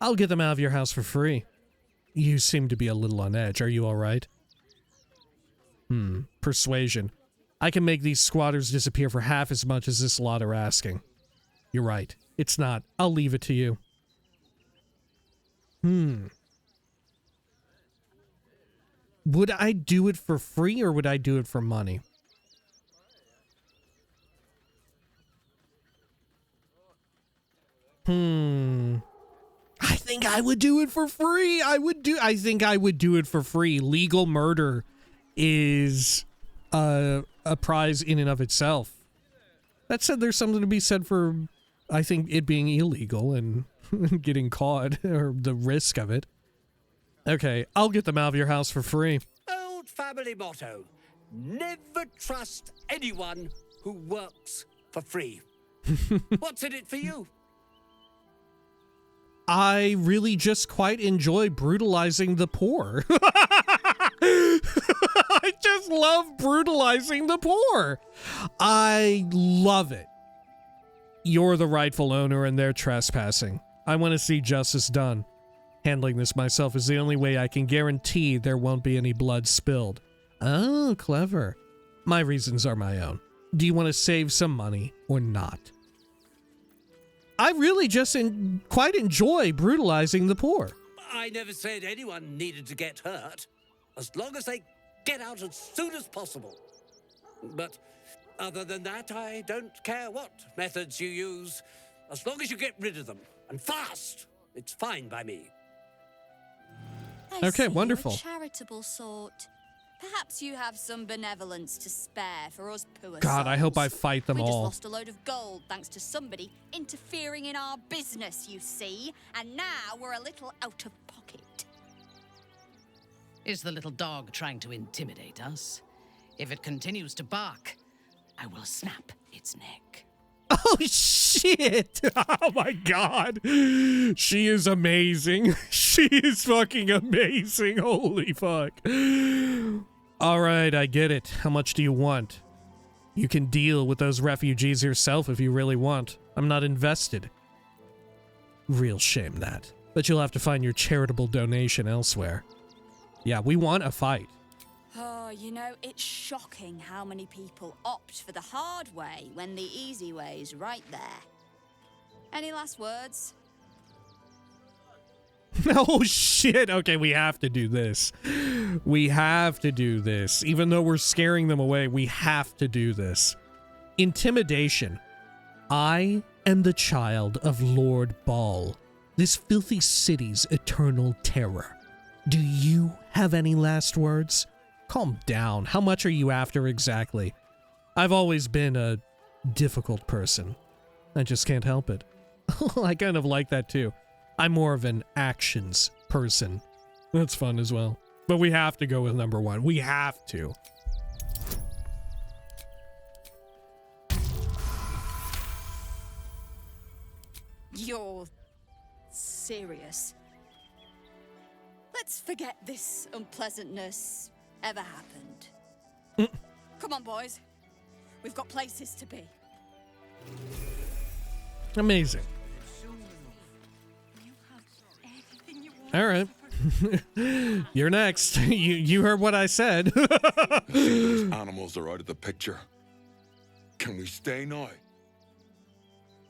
I'll get them out of your house for free. You seem to be a little on edge. Are you all right? Persuasion. I can make these squatters disappear for half as much as this lot are asking. You're right. It's not. I'll leave it to you. Would I do it for free or would I do it for money? I think I would do it for free. I think I would do it for free. Legal murder is a prize in and of itself. That said, there's something to be said for, I think, it being illegal and getting caught, or the risk of it. Okay, I'll get them out of your house for free. Old family motto. Never trust anyone who works for free. What's in it for you? I really just quite enjoy brutalizing the poor. I just love brutalizing the poor. I love it. You're the rightful owner and they're trespassing. I want to see justice done. Handling this myself is the only way I can guarantee there won't be any blood spilled. Oh, clever. My reasons are my own. Do you want to save some money or not? I really just quite enjoy brutalizing the poor. I never said anyone needed to get hurt, as long as they get out as soon as possible. But other than that, I don't care what methods you use. As long as you get rid of them, and fast, it's fine by me. Okay, wonderful. A charitable sort. Perhaps you have some benevolence to spare for us poor God, I hope I fight them we all. just lost a load of gold thanks to somebody interfering in our business, you see. And now we're a little out of pocket. Is the little dog trying to intimidate us? If it continues to bark, I will snap its neck. Oh, shit. Oh, my God. She is amazing. She is fucking amazing. Holy fuck. All right, I get it. How much do you want? You can deal with those refugees yourself if you really want. I'm not invested. Real shame that. But you'll have to find your charitable donation elsewhere. Yeah, we want a fight. Oh, you know, it's shocking how many people opt for the hard way when the easy way's right there. Any last words? Oh, shit. Okay, we have to do this. We have to do this. Even though we're scaring them away, we have to do this. Intimidation. I am the child of Lord Ball, this filthy city's eternal terror. Do you have any last words? Calm down. How much are you after exactly? I've always been a difficult person. I just can't help it. I kind of like that too. I'm more of an actions person. That's fun as well. But we have to go with number one. We have to. You're serious? Let's forget this unpleasantness ever happened. Come on, boys. We've got places to be. Amazing. All right. You're next. You heard what I said. Those animals are out of the picture. Can we stay now?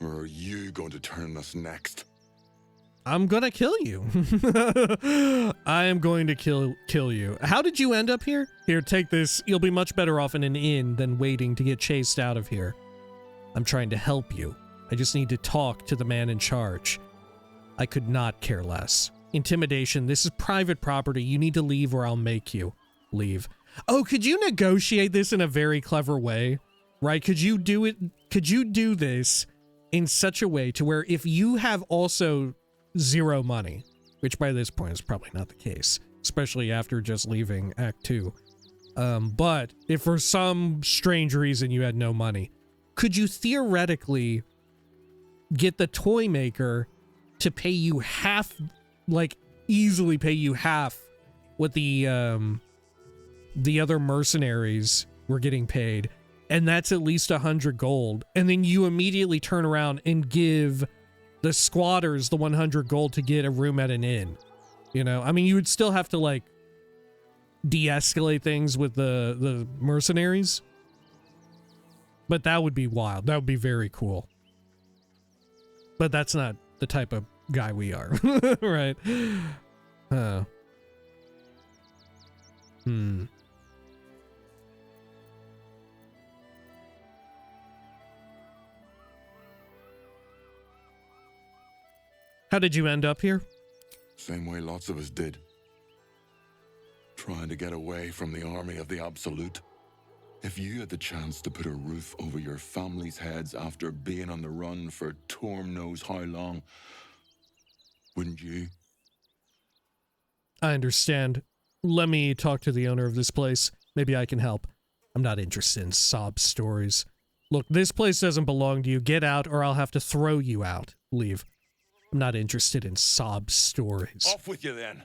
Or are you going to turn us next? I'm gonna kill you. I am going to kill you. How did you end up here? Here, take this. You'll be much better off in an inn than waiting to get chased out of here. I'm trying to help you. I just need to talk to the man in charge. I could not care less. Intimidation. This is private property. You need to leave or I'll make you leave. Oh, could you negotiate this in a very clever way? Right? Could you do it? Could you do this in such a way to where if you have also zero money, which by this point is probably not the case, especially after just leaving Act 2. But if for some strange reason you had no money, could you theoretically get the toy maker to pay you half, like easily pay you half what the other mercenaries we're getting paid. And that's at least 100 gold. And then you immediately turn around and give the squatters the 100 gold to get a room at an inn. You know, I mean, you would still have to, like, de-escalate things with the mercenaries. But that would be wild. That would be very cool. But that's not the type of guy we are. Right? How did you end up here? Same way lots of us did. Trying to get away from the army of the Absolute. If you had the chance to put a roof over your family's heads after being on the run for Torm knows how long, wouldn't you? I understand. Let me talk to the owner of this place. Maybe I can help. I'm not interested in sob stories. Look, this place doesn't belong to you. Get out or I'll have to throw you out. Leave. I'm not interested in sob stories. Off with you then.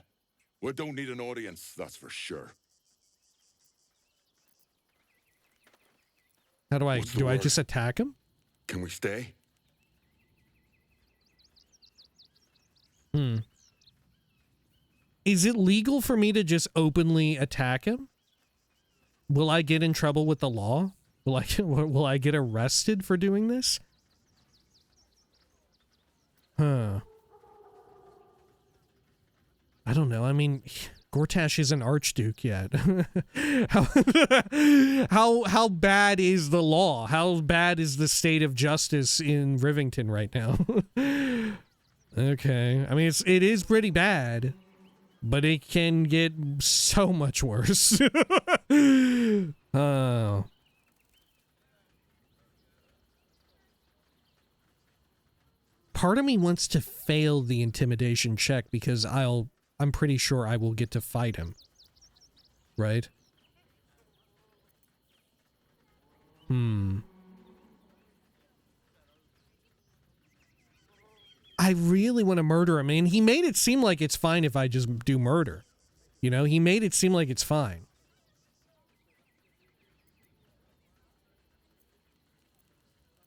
We don't need an audience, that's for sure. How do I, What's the do I word? just attack him? Can we stay? Is it legal for me to just openly attack him? Will I get in trouble with the law? Will I get arrested for doing this? I don't know. I mean, Gortash isn't Archduke yet. How bad is the law? How bad is the state of justice in Rivington right now? Okay. I mean, it is pretty bad, but it can get so much worse. Oh. Part of me wants to fail the intimidation check because I'm pretty sure I will get to fight him. Right? I really want to murder him. And he made it seem like it's fine if I just do murder. You know, he made it seem like it's fine.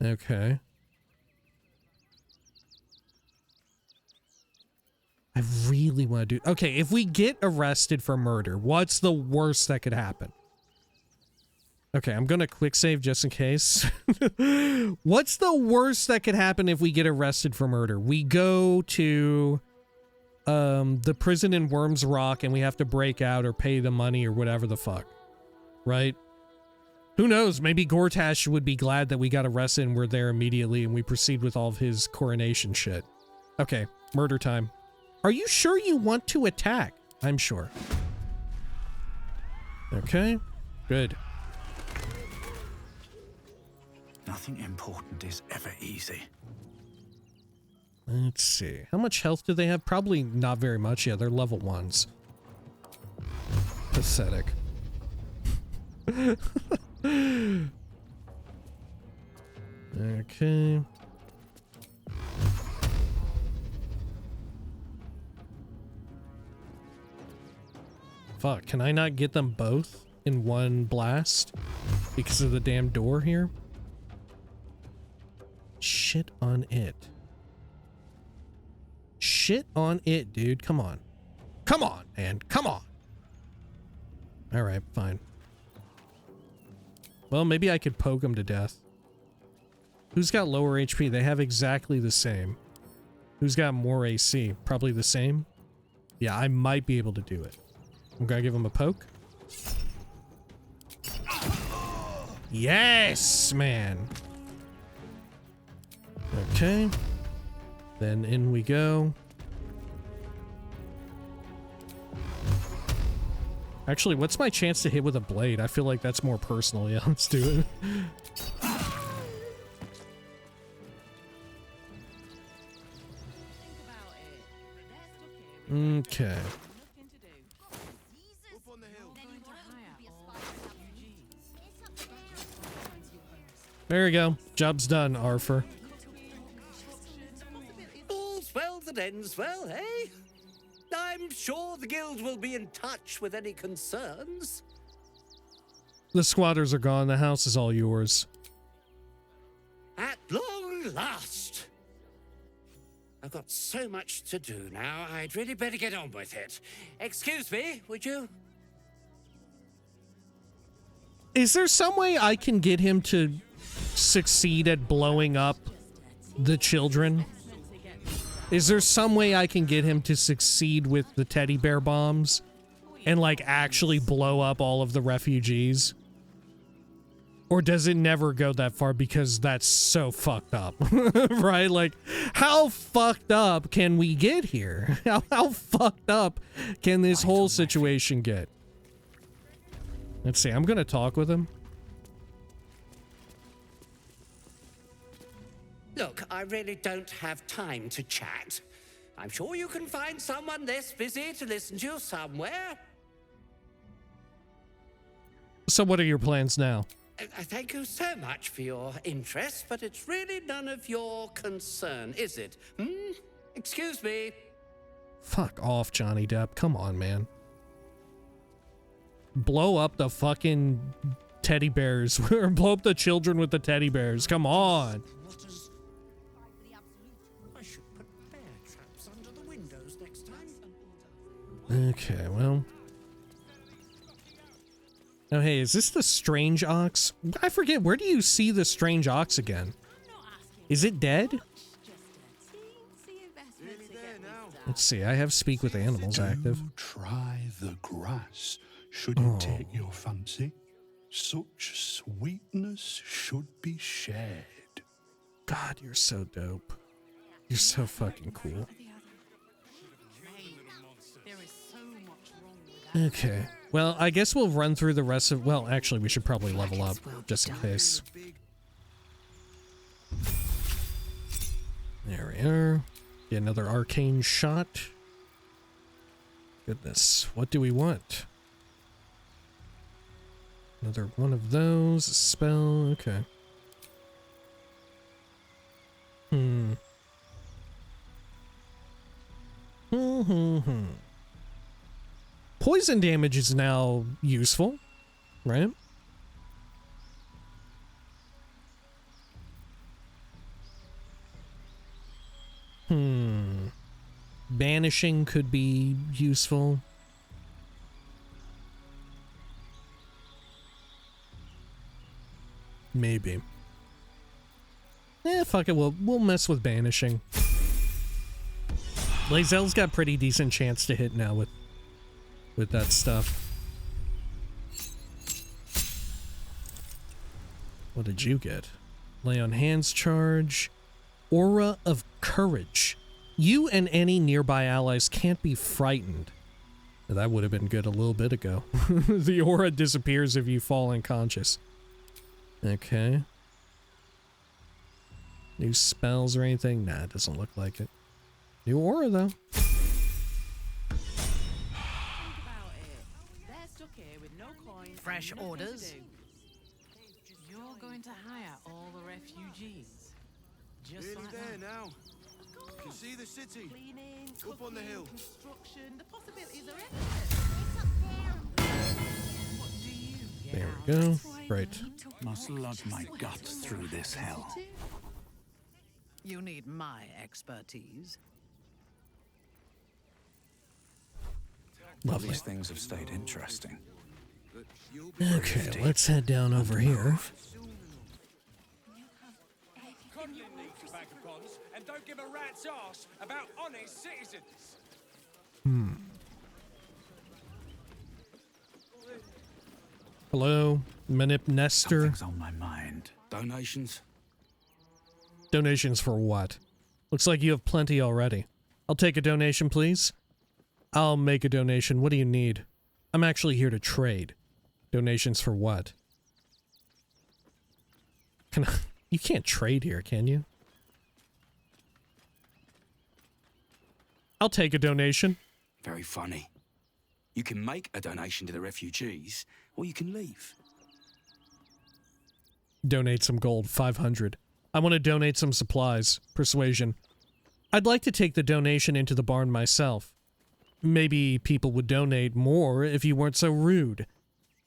Okay. I really want to do... Okay, if we get arrested for murder, what's the worst that could happen? Okay, I'm gonna quick save just in case. What's the worst that could happen if we get arrested for murder? We go to the prison in Worms Rock and we have to break out or pay the money or whatever the fuck. Right? Who knows? Maybe Gortash would be glad that we got arrested and we're there immediately and we proceed with all of his coronation shit. Okay, murder time. Are you sure you want to attack? I'm sure. Okay, good. Nothing important is ever easy. Let's see. How much health do they have? Probably not very much. Yeah, they're level 1s. Pathetic. Okay. Fuck, can I not get them both in one blast? Because of the damn door here? Shit on it. Shit on it, dude. Come on. Come on, man. Come on. Alright, fine. Well, maybe I could poke him to death. Who's got lower HP? They have exactly the same. Who's got more AC? Probably the same? Yeah, I might be able to do it. I'm gonna give him a poke. Yes, man. Okay. Then in we go. Actually, what's my chance to hit with a blade? I feel like that's more personal. Yeah, let's do it. Okay. There you go. Job's done, Arthur. All's well that ends well, eh? I'm sure the guild will be in touch with any concerns. The squatters are gone. The house is all yours. At long last! I've got so much to do now, I'd really better get on with it. Excuse me, would you? Is there some way I can get him to succeed at blowing up the children? Is there some way I can get him to succeed with the teddy bear bombs and, like, actually blow up all of the refugees? Or does it never go that far because that's so fucked up, right? Like, how fucked up can we get here? How fucked up can this whole situation get? Let's see, I'm gonna talk with him. Look, I really don't have time to chat. I'm sure you can find someone less busy to listen to you somewhere. So what are your plans now? I thank you so much for your interest, but it's really none of your concern, is it? Excuse me. Fuck off, Johnny Depp. Come on, man. Blow up the fucking teddy bears. Or blow up the children with the teddy bears. Come on. I should put bear traps under the windows next time. Okay, well. Oh, hey, is this the strange ox? I forget, where do you see the strange ox again? Is it dead? Let's see, I have speak with animals active. Try the grass, should it take your fancy. Such sweetness should be shared. God, you're so dope. You're so fucking cool. Okay. Well, I guess we'll run through the rest of... Well, actually, we should probably level up, just in case. There we are. Get another arcane shot. Goodness. What do we want? Another one of those. A spell. Okay. Poison damage is now useful, right? Banishing could be useful. Maybe. Fuck it, we'll mess with banishing. Lae'zel's got pretty decent chance to hit now with that stuff. What did you get? Lay on hands charge. Aura of courage. You and any nearby allies can't be frightened. That would have been good a little bit ago. The aura disappears if you fall unconscious. Okay. New spells or anything? Nah, it doesn't look like it. New aura though. Fresh orders? You're going to hire all the refugees. Just Nearly like there that. now. You can see the city. Cleaning, Up on the hill. construction, the possibilities are endless. What do you get There out we go. of it? Right. Must lug my gut through this hell. You need my expertise. Lovely. These things have stayed interesting. Okay, let's head down over here. Coddling these vagabonds and don't give a rat's ass about honest citizens. Hello, Manip Nestor. Something's on my mind. Donations? Donations for what? Looks like you have plenty already. I'll take a donation, please. I'll make a donation. What do you need? I'm actually here to trade. Donations for what? Can I... You can't trade here, can you? I'll take a donation. Very funny. You can make a donation to the refugees, or you can leave. Donate some gold, 500. I want to donate some supplies. Persuasion. I'd like to take the donation into the barn myself. Maybe people would donate more if you weren't so rude.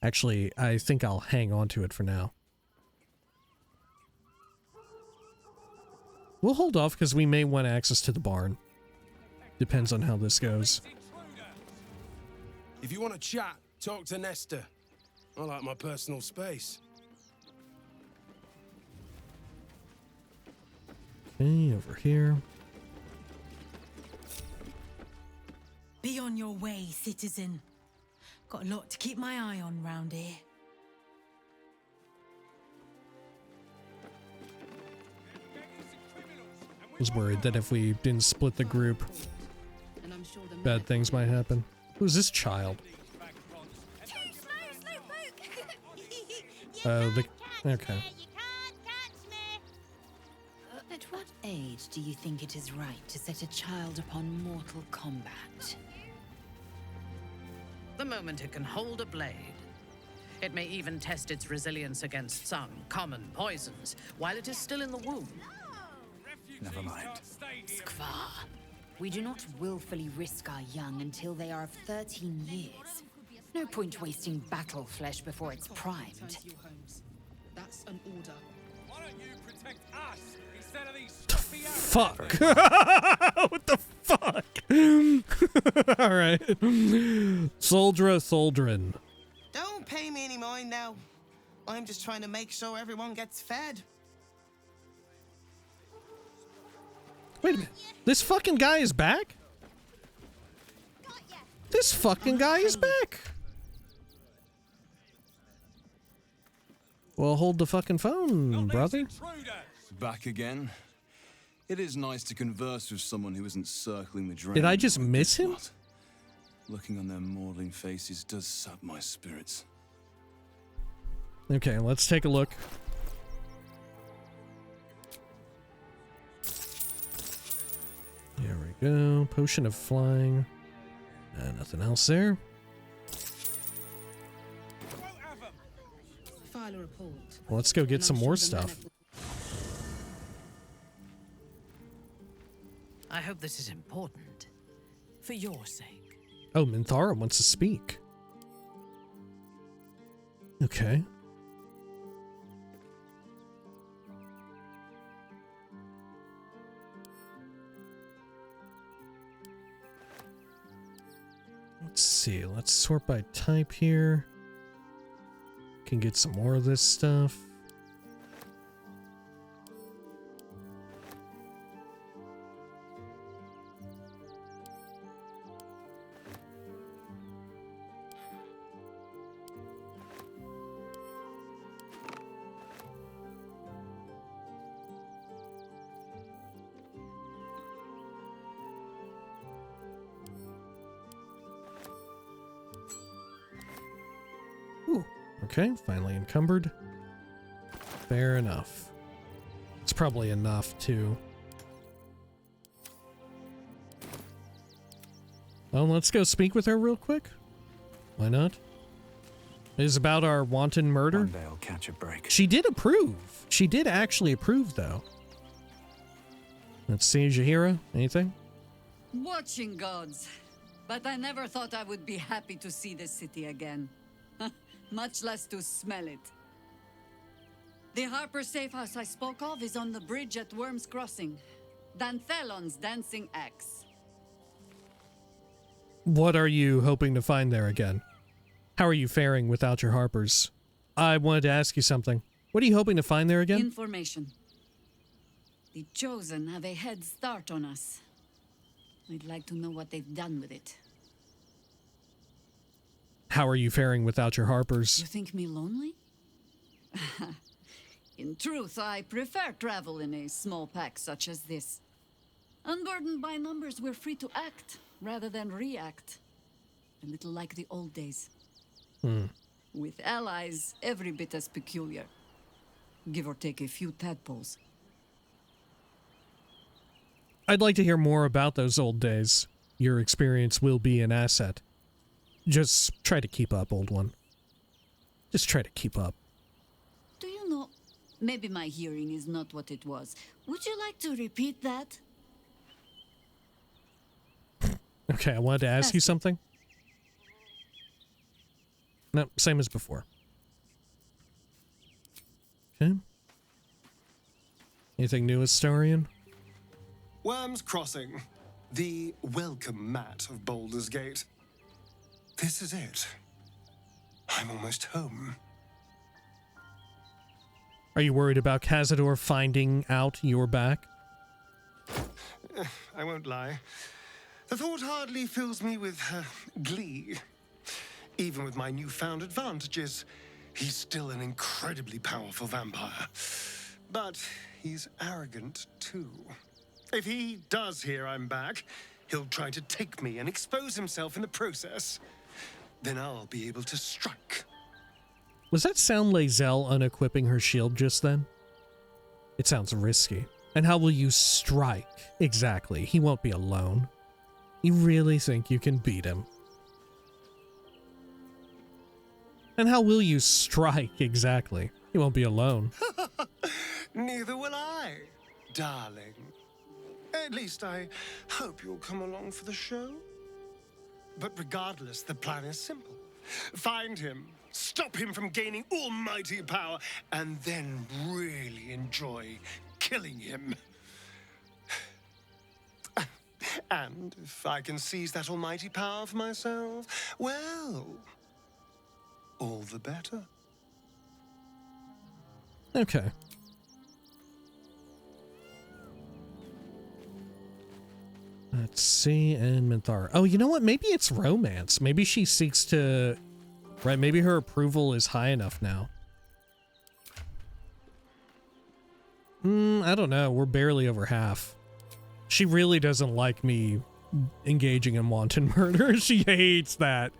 Actually, I think I'll hang on to it for now. We'll hold off because we may want access to the barn. Depends on how this goes. If you want to chat, talk to Nestor. I like my personal space. Okay, over here. Be on your way, citizen. Got a lot to keep my eye on round here. I was worried that if we didn't split the group, bad things might happen. Who's this child? Okay. At what age do you think it is right to set a child upon mortal combat? The moment it can hold a blade. It may even test its resilience against some common poisons while it is still in the womb. Never mind. Skvar, we do not willfully risk our young until they are of 13 years. No point wasting battle flesh before it's primed. That's an order. Why don't you protect us instead of these stuffy Fuck. What the fuck? Alright. Soldrin. Don't pay me any mind now. I'm just trying to make sure everyone gets fed. Wait a minute. This fucking guy is back? This fucking guy is back. Well, hold the fucking phone, brother. Back again. It is nice to converse with someone who isn't circling the drain. Did I just miss him? Looking on their maudlin faces does sap my spirits. Okay, let's take a look. There we go. Potion of flying. Nothing else there. File a report. Well, let's go get some more stuff. I hope this is important. For your sake. Oh, Minthara wants to speak. Okay. Let's see. Let's sort by type here. Can get some more of this stuff. Okay, finally encumbered. Fair enough. It's probably enough, too. Well, let's go speak with her real quick. Why not? It is about our wanton murder. One day I'll catch a break. She did approve. She did actually approve, though. Let's see, Jaheira, anything? Watching gods. But I never thought I would be happy to see this city again. Much less to smell it. The Harper safe house I spoke of is on the bridge at Worm's Crossing. Danthelon's dancing axe. What are you hoping to find there again? How are you faring without your Harpers? I wanted to ask you something. What are you hoping to find there again? Information. The Chosen have a head start on us. I'd like to know what they've done with it. How are you faring without your Harpers? You think me lonely? In truth, I prefer travel in a small pack such as this. Unburdened by numbers, we're free to act rather than react. A little like the old days. With allies, every bit as peculiar. Give or take a few tadpoles. I'd like to hear more about those old days. Your experience will be an asset. Just try to keep up, old one. Just try to keep up. Do you know, maybe my hearing is not what it was. Would you like to repeat that? Okay, I wanted to ask you something. No, same as before. Okay. Anything new, Astarion? Worm's Crossing. The welcome mat of Baldur's Gate. This is it. I'm almost home. Are you worried about Cazador finding out you're back? I won't lie. The thought hardly fills me with glee. Even with my newfound advantages, he's still an incredibly powerful vampire. But he's arrogant too. If he does hear I'm back, he'll try to take me and expose himself in the process. Then I'll be able to strike. Was that sound Lae'zel unequipping her shield just then? It sounds risky. And how will you strike? Exactly. He won't be alone. You really think you can beat him? And how will you strike? Exactly. He won't be alone. Neither will I, darling. At least I hope you'll come along for the show. But regardless, the plan is simple. Find him, stop him from gaining almighty power, and then really enjoy killing him. And if I can seize that almighty power for myself, well, all the better. Okay. Let's see, and Minthara. Oh, you know what? Maybe it's romance. Maybe she seeks to... Right, maybe her approval is high enough now. I don't know. We're barely over half. She really doesn't like me engaging in wanton murder. She hates that.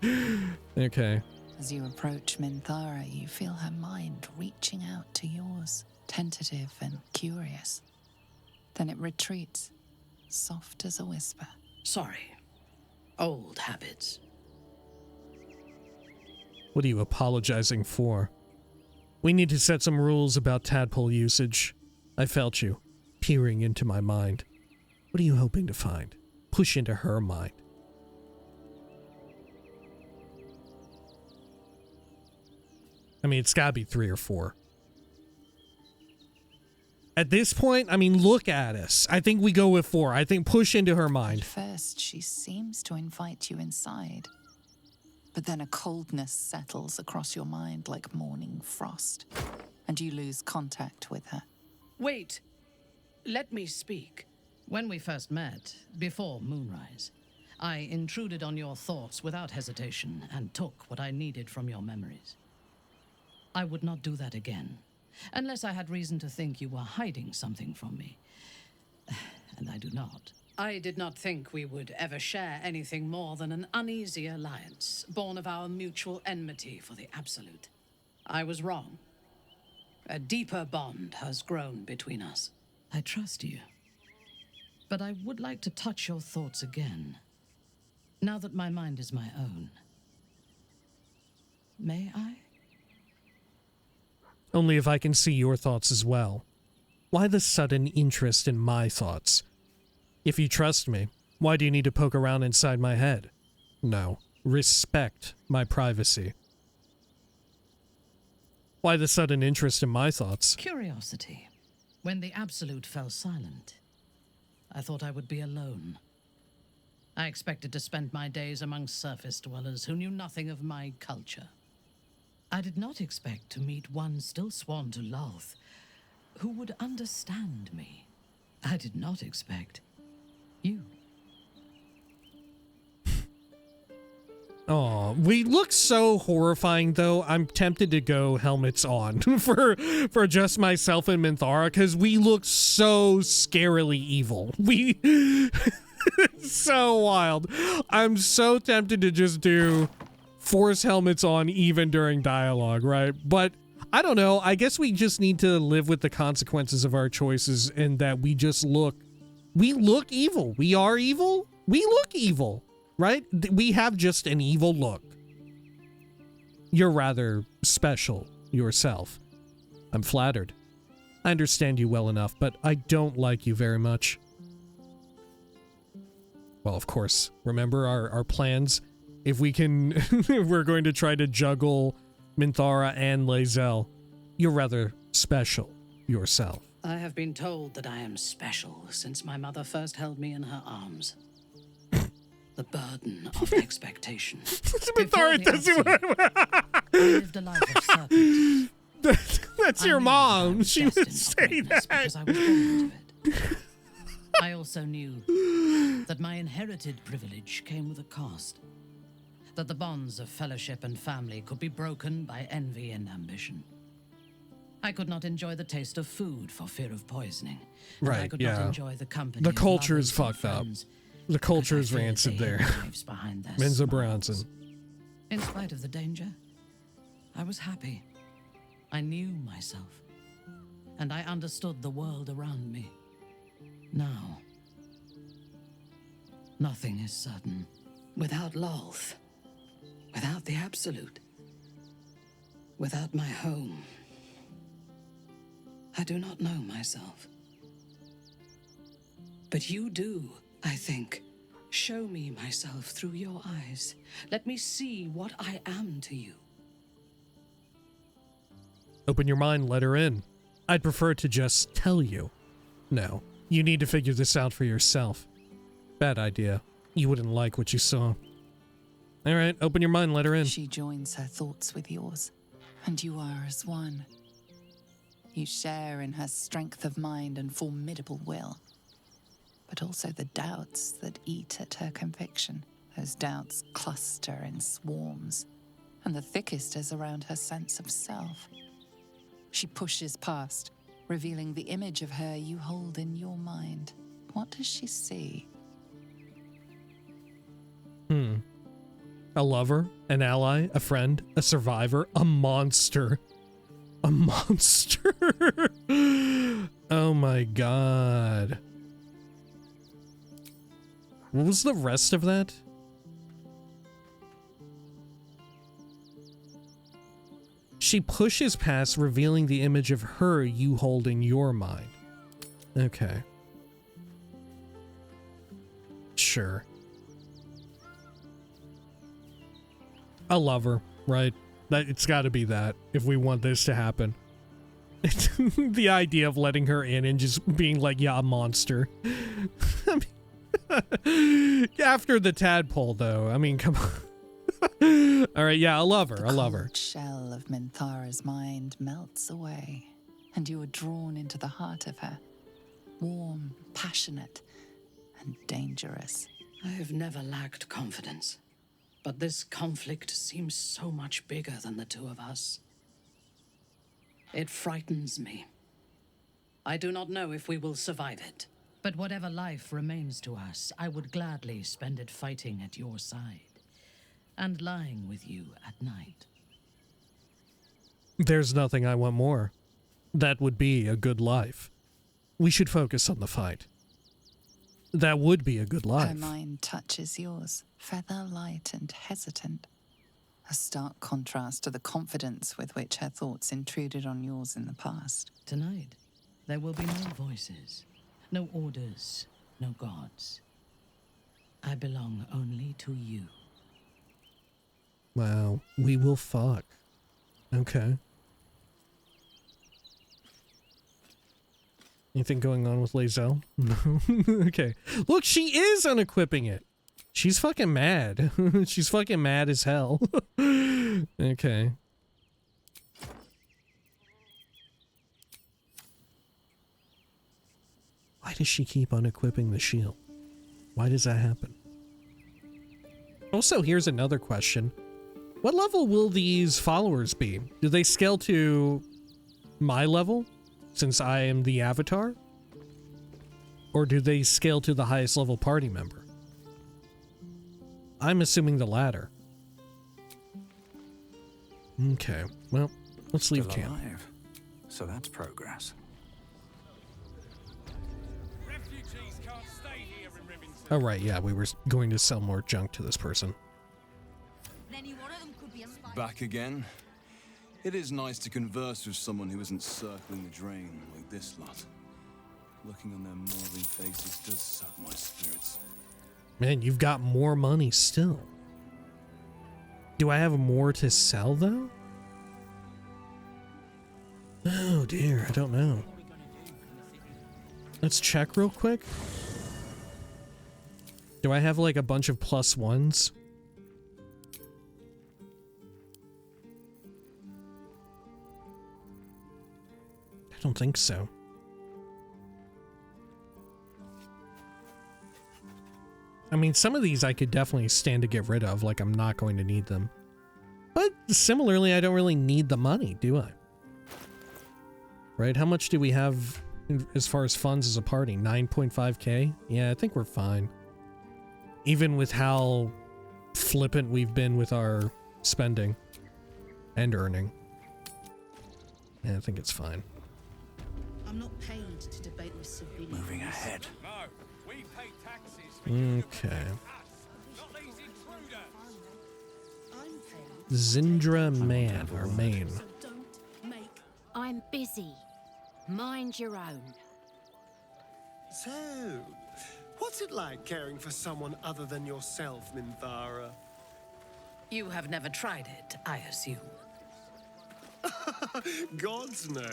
Okay. As you approach Minthara, you feel her mind reaching out to yours, tentative and curious. Then it retreats, soft as a whisper. Sorry. Old habits. What are you apologizing for? We need to set some rules about tadpole usage. I felt you, peering into my mind. What are you hoping to find? Push into her mind. I mean, it's gotta be 3 or 4. At this point, I mean, look at us. I think we go with 4. I think push into her mind. At first, she seems to invite you inside. But then a coldness settles across your mind like morning frost, and you lose contact with her. Wait. Let me speak. When we first met, before moonrise, I intruded on your thoughts without hesitation and took what I needed from your memories. I would not do that again, unless I had reason to think you were hiding something from me. And I do not. I did not think we would ever share anything more than an uneasy alliance, born of our mutual enmity for the Absolute. I was wrong. A deeper bond has grown between us. I trust you. But I would like to touch your thoughts again, now that my mind is my own. May I? Only if I can see your thoughts as well. Why the sudden interest in my thoughts? If you trust me, why do you need to poke around inside my head? No. Respect my privacy. Why the sudden interest in my thoughts? Curiosity. When the Absolute fell silent, I thought I would be alone. I expected to spend my days among surface dwellers who knew nothing of my culture. I did not expect to meet one still sworn to Lolth, who would understand me. I did not expect you. Oh, we look so horrifying, though. I'm tempted to go helmets on for just myself and Minthara, because we look so scarily evil. We... It's so wild. I'm so tempted to just do force helmets on even during dialogue, right? But I don't know. I guess we just need to live with the consequences of our choices, and that we just look... We look evil. We are evil. We look evil. Right? We have just an evil look. You're rather special yourself. I'm flattered. I understand you well enough, but I don't like you very much. Well, of course, remember our plans? if we can, if we're going to try to juggle Minthara and Lae'zel. You're rather special yourself. I have been told that I am special since my mother first held me in her arms. The burden of expectation. Minthara doesn't. I lived a life of serpent. That's your mom. She would say that. Because I was born into it. I also knew that my inherited privilege came with a cost. That the bonds of fellowship and family could be broken by envy and ambition. I could not enjoy the taste of food for fear of poisoning. Right, I could yeah. not enjoy the company The of culture is lovers and fucked up. friends The culture because is I feared rancid they there. hid lives behind their Menza smiles. Bronson. In spite of the danger, I was happy. I knew myself. And I understood the world around me. Now, nothing is certain. Without Lolth, without the Absolute, without my home, I do not know myself. But you do, I think. Show me myself through your eyes. Let me see what I am to you. Open your mind, let her in. I'd prefer to just tell you. No, you need to figure this out for yourself. Bad idea. You wouldn't like what you saw. All right, open your mind, let her in. She joins her thoughts with yours, and you are as one. You share in her strength of mind and formidable will, but also the doubts that eat at her conviction. Those doubts cluster in swarms, and the thickest is around her sense of self. She pushes past, revealing the image of her you hold in your mind. What does she see? A lover, an ally, a friend, a survivor, a monster. A monster. Oh my god. What was the rest of that? She pushes past, revealing the image of her you hold in your mind. Okay. Sure. A lover, right? It's got to be that if we want this to happen. The idea of letting her in and just being like, yeah, a monster. I mean, after the tadpole, though. I mean, come on. All right, yeah, a lover, a lover. The shell of Minthara's mind melts away, and you are drawn into the heart of her. Warm, passionate, and dangerous. I have never lacked confidence, but this conflict seems so much bigger than the two of us. It frightens me. I do not know if we will survive it, but whatever life remains to us, I would gladly spend it fighting at your side and lying with you at night. There's nothing I want more. That would be a good life. We should focus on the fight. That would be a good life. Her mind touches yours, feather light and hesitant. A stark contrast to the confidence with which her thoughts intruded on yours in the past. Tonight, there will be no voices, no orders, no gods. I belong only to you. Wow, we will fuck. Okay. Anything going on with Lae'zel? No. Okay. Look, she is unequipping it. She's fucking mad. She's fucking mad as hell. Okay. Why does she keep unequipping the shield? Why does that happen? Also, here's another question. What level will these followers be? Do they scale to my level, since I am the avatar? Or do they scale to the highest level party member? I'm assuming the latter. Okay, well, let's leave Still camp. alive. So that's progress. Refugees can't stay here in Rivington. Oh right, yeah, we were going to sell more junk to this person. Back again? It is nice to converse with someone who isn't circling the drain like this lot. Looking on their mourning faces does sap my spirits. Man, you've got more money still. Do I have more to sell, though? Oh, dear. I don't know. Let's check real quick. Do I have, like, a bunch of +1s? I don't think so. I mean, some of these I could definitely stand to get rid of, like I'm not going to need them. But similarly, I don't really need the money, do I? Right? How much do we have as far as funds as a party? 9.5k? Yeah, I think we're fine. Even with how flippant we've been with our spending and earning. Yeah, I think it's fine. I'm not paid to debate with civilians. Moving ahead. No, we pay taxes. Okay. Zindra Man, or Main. I'm busy. Mind your own. So, what's it like caring for someone other than yourself, Minthara? You have never tried it, I assume. Gods no.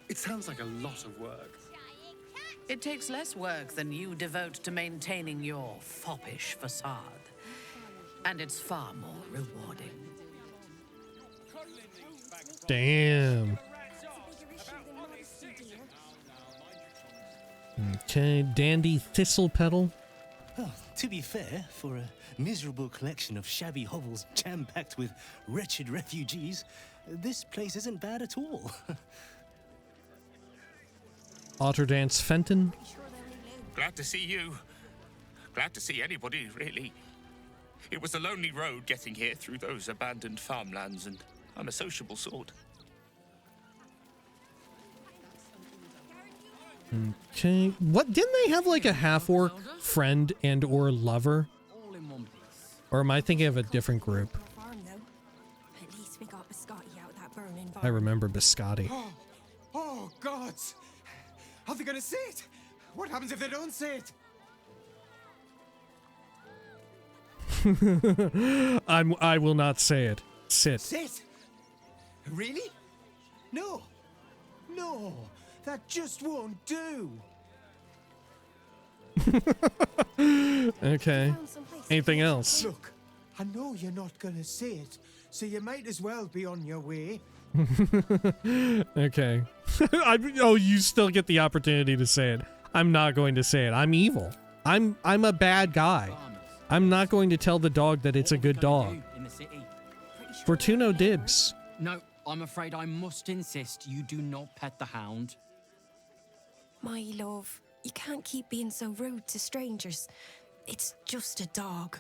It sounds like a lot of work. It takes less work than you devote to maintaining your foppish facade. And it's far more rewarding. Damn. Okay, Dandy Thistle Petal. Oh, to be fair, for a miserable collection of shabby hovels jam-packed with wretched refugees, this place isn't bad at all. Otterdance Fenton. Glad to see you. Glad to see anybody, really. It was a lonely road getting here through those abandoned farmlands, and I'm a sociable sort. Okay. What, didn't they have like a half-orc friend and or lover? Or am I thinking of a different group? At least we got Biscotti out that burning barn. I remember Biscotti. Oh, gods! Are they gonna see it? What happens if they don't see it? I will not say it. Sit. Sit? Really? No. No. That just won't do. Okay. Anything else? Look, I know you're not gonna say it, so you might as well be on your way. Okay. Oh, you still get the opportunity to say it. I'm not going to say it. I'm evil. I'm a bad guy. I'm not going to tell the dog that it's a good dog. Fortuno dibs. No, I'm afraid I must insist you do not pet the hound. My love, you can't keep being so rude to strangers. It's just a dog.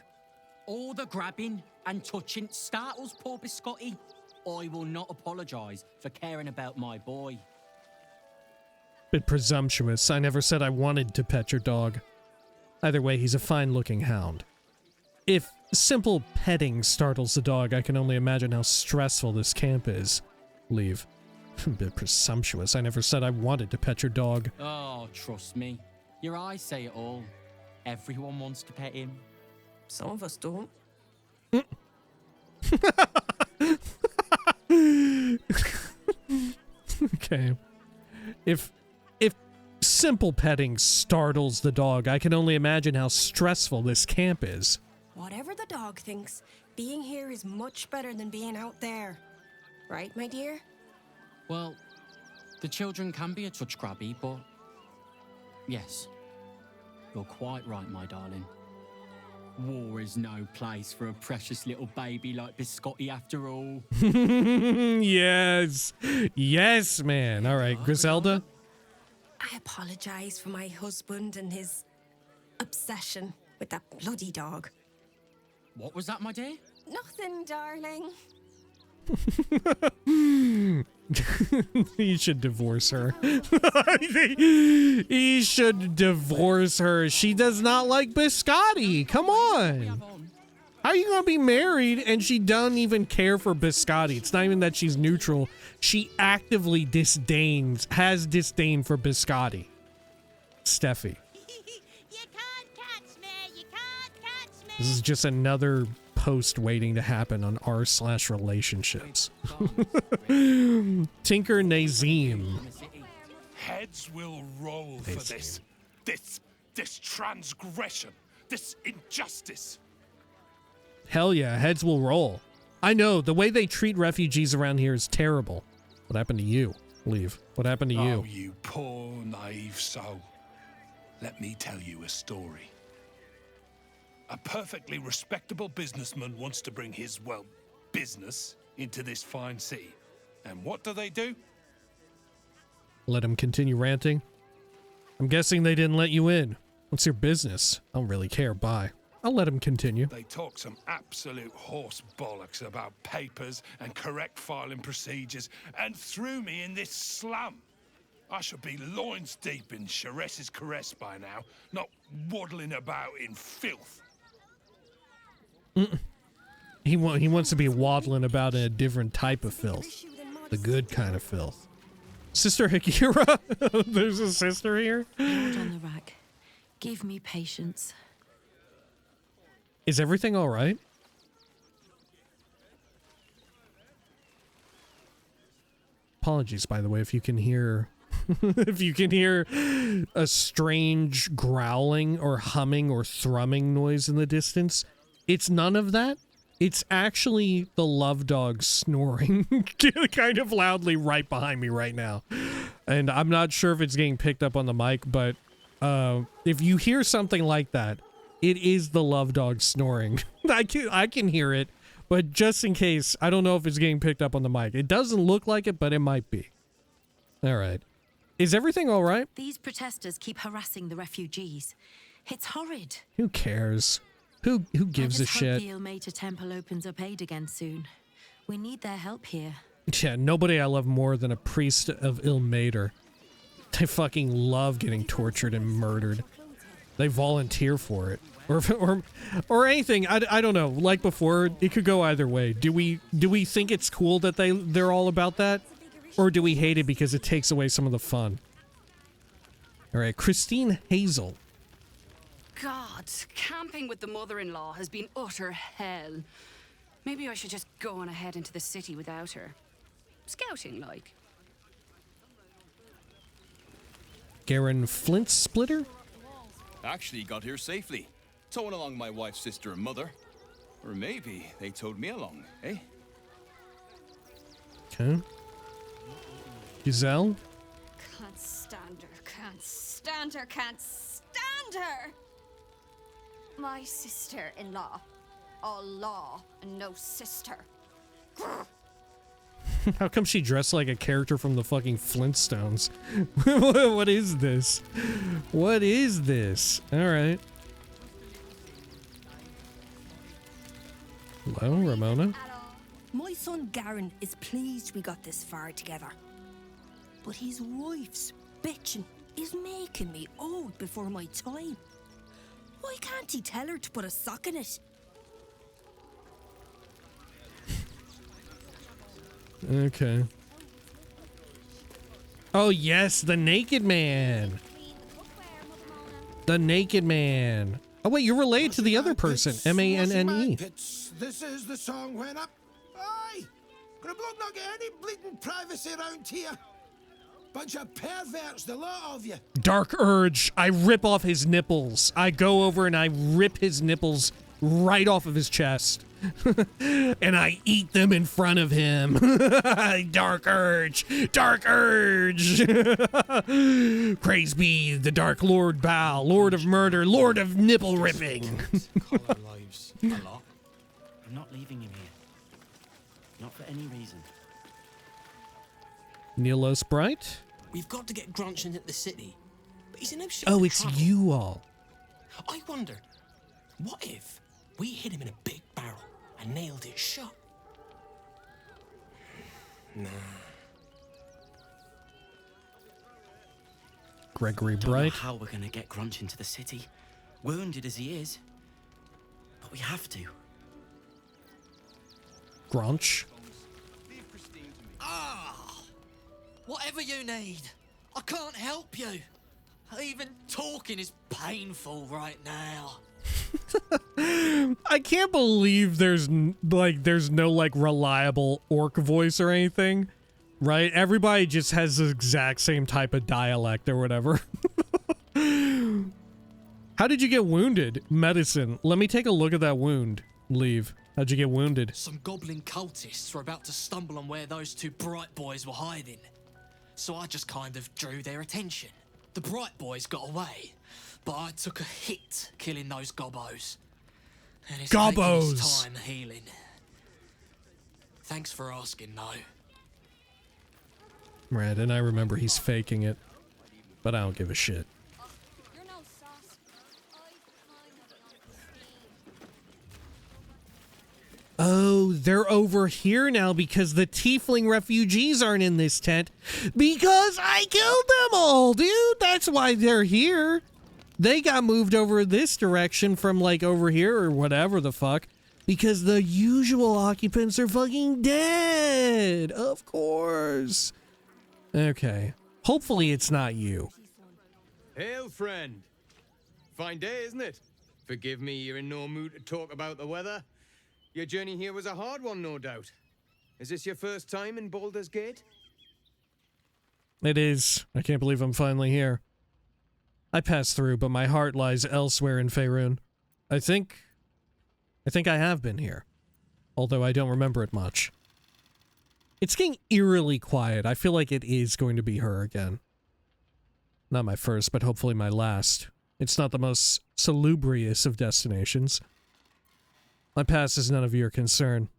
All the grabbing and touching startles poor Biscotti. I will not apologise for caring about my boy. Bit presumptuous. I never said I wanted to pet your dog. Either way, he's a fine-looking hound. If simple petting startles the dog, I can only imagine how stressful this camp is. Leave. Bit presumptuous. I never said I wanted to pet your dog. Oh, trust me. Your eyes say it all. Everyone wants to pet him. Some of us don't. Okay. If simple petting startles the dog, I can only imagine how stressful this camp is. Whatever the dog thinks, being here is much better than being out there. Right, my dear? Well, the children can be a touch grabby, but yes, you're quite right, my darling. War is no place for a precious little baby like Biscotti after all. Yes. Yes, man. All right, Griselda. I apologize for my husband and his obsession with that bloody dog. What was that, my dear? Nothing, darling. He should divorce her. He should divorce her. She does not like Biscotti. Come on. How are you going to be married and she doesn't even care for Biscotti? It's not even that she's neutral. She actively has disdain for Biscotti. Steffi. This is just another post waiting to happen on r/relationships. Tinker Nazim. Heads will roll for this. This transgression. This injustice. Hell yeah, heads will roll. I know, the way they treat refugees around here is terrible. What happened to you? Leave. What happened to you? Oh, you poor, naive soul. Let me tell you a story. A perfectly respectable businessman wants to bring his, well, business into this fine city. And what do? Let him continue ranting. I'm guessing they didn't let you in. What's your business? I don't really care. Bye. I'll let him continue. They talk some absolute horse bollocks about papers and correct filing procedures and threw me in this slum. I should be loins deep in Sharess's caress by now, not waddling about in filth. He wants to be waddling about in a different type of filth. The good kind of filth. Sister Hikira? There's a sister here? Lord on the rack, give me patience. Is everything all right? Apologies, by the way, if you can hear if you can hear a strange growling or humming or thrumming noise in the distance. It's none of that. It's actually the love dog snoring kind of loudly right behind me right now. And I'm not sure if it's getting picked up on the mic, but if you hear something like that, it is the love dog snoring. I can hear it, but just in case, I don't know if it's getting picked up on the mic. It doesn't look like it, but it might be. All right. Is everything all right? These protesters keep harassing the refugees. It's horrid. Who cares? Who gives a shit? I just hope the Ilmater Temple opens up aid again soon. We need their help here. Yeah, nobody I love more than a priest of Ilmater. They fucking love getting tortured and murdered. They volunteer for it. Or anything. I don't know. Like before, it could go either way. Do we think it's cool that they're all about that? Or do we hate it because it takes away some of the fun? All right, Christine Hazel. God, camping with the mother-in-law has been utter hell. Maybe I should just go on ahead into the city without her. Scouting, like. Garen Flint Splitter? Actually got here safely. Towing along my wife's sister and mother. Or maybe they towed me along, eh? Okay. Giselle? Can't stand her, can't stand her, can't stand her! My sister-in-law. All law and no sister. How come she dressed like a character from the fucking Flintstones? What is this? What is this? All right. Hello, Ramona? My son Garen is pleased we got this far together. But his wife's bitching is making me old before my time. Why can't he tell her to put a sock in it? Okay. Oh, yes, the Naked Man. The Naked Man. Oh, wait, you're related to the other person. M-A-N-N-E. This is the song when up. Aye! Gonna bloke not get any bleeding privacy around here. Bunch of perverts, the lot of you. Dark Urge. I rip off his nipples. I go over and I rip his nipples right off of his chest. And I eat them in front of him. Dark Urge. Dark Urge. Praise be the Dark Lord Bao, Lord of Murder, Lord of Nipple Ripping. Call our lives a lot. I'm not leaving him here. Not for any reason. Nilos Bright. We've got to get Grunch into the city. But he's in no shape. Oh, it's you all. I wonder, what if we hit him in a big barrel and nailed it shut? Nah. Gregory Don't know Bright. how we're gonna get Grunch into the city, wounded as he is. But we have to. Grunch. Whatever you need, I can't help you. Even talking is painful right now. I can't believe there's no like reliable orc voice or anything, right? Everybody just has the exact same type of dialect or whatever. How did you get wounded? Medicine. Let me take a look at that wound. Leave. How'd you get wounded? Some goblin cultists were about to stumble on where those two bright boys were hiding. So I just kind of drew their attention. The bright boys got away, but I took a hit killing those gobbos. And it's taken its time healing. Thanks for asking, though. Right, and I remember he's faking it, but I don't give a shit. Oh, they're over here now because the tiefling refugees aren't in this tent. Because I killed them all, dude! That's why they're here. They got moved over this direction from, like, over here or whatever the fuck. Because the usual occupants are fucking dead! Of course. Okay. Hopefully it's not you. Hail, friend. Fine day, isn't it? Forgive me, you're in no mood to talk about the weather. Your journey here was a hard one, no doubt. Is this your first time in Baldur's Gate? It is. I can't believe I'm finally here. I passed through, but my heart lies elsewhere in Faerun. I think I have been here. Although I don't remember it much. It's getting eerily quiet. I feel like it is going to be her again. Not my first, but hopefully my last. It's not the most salubrious of destinations. My past is none of your concern.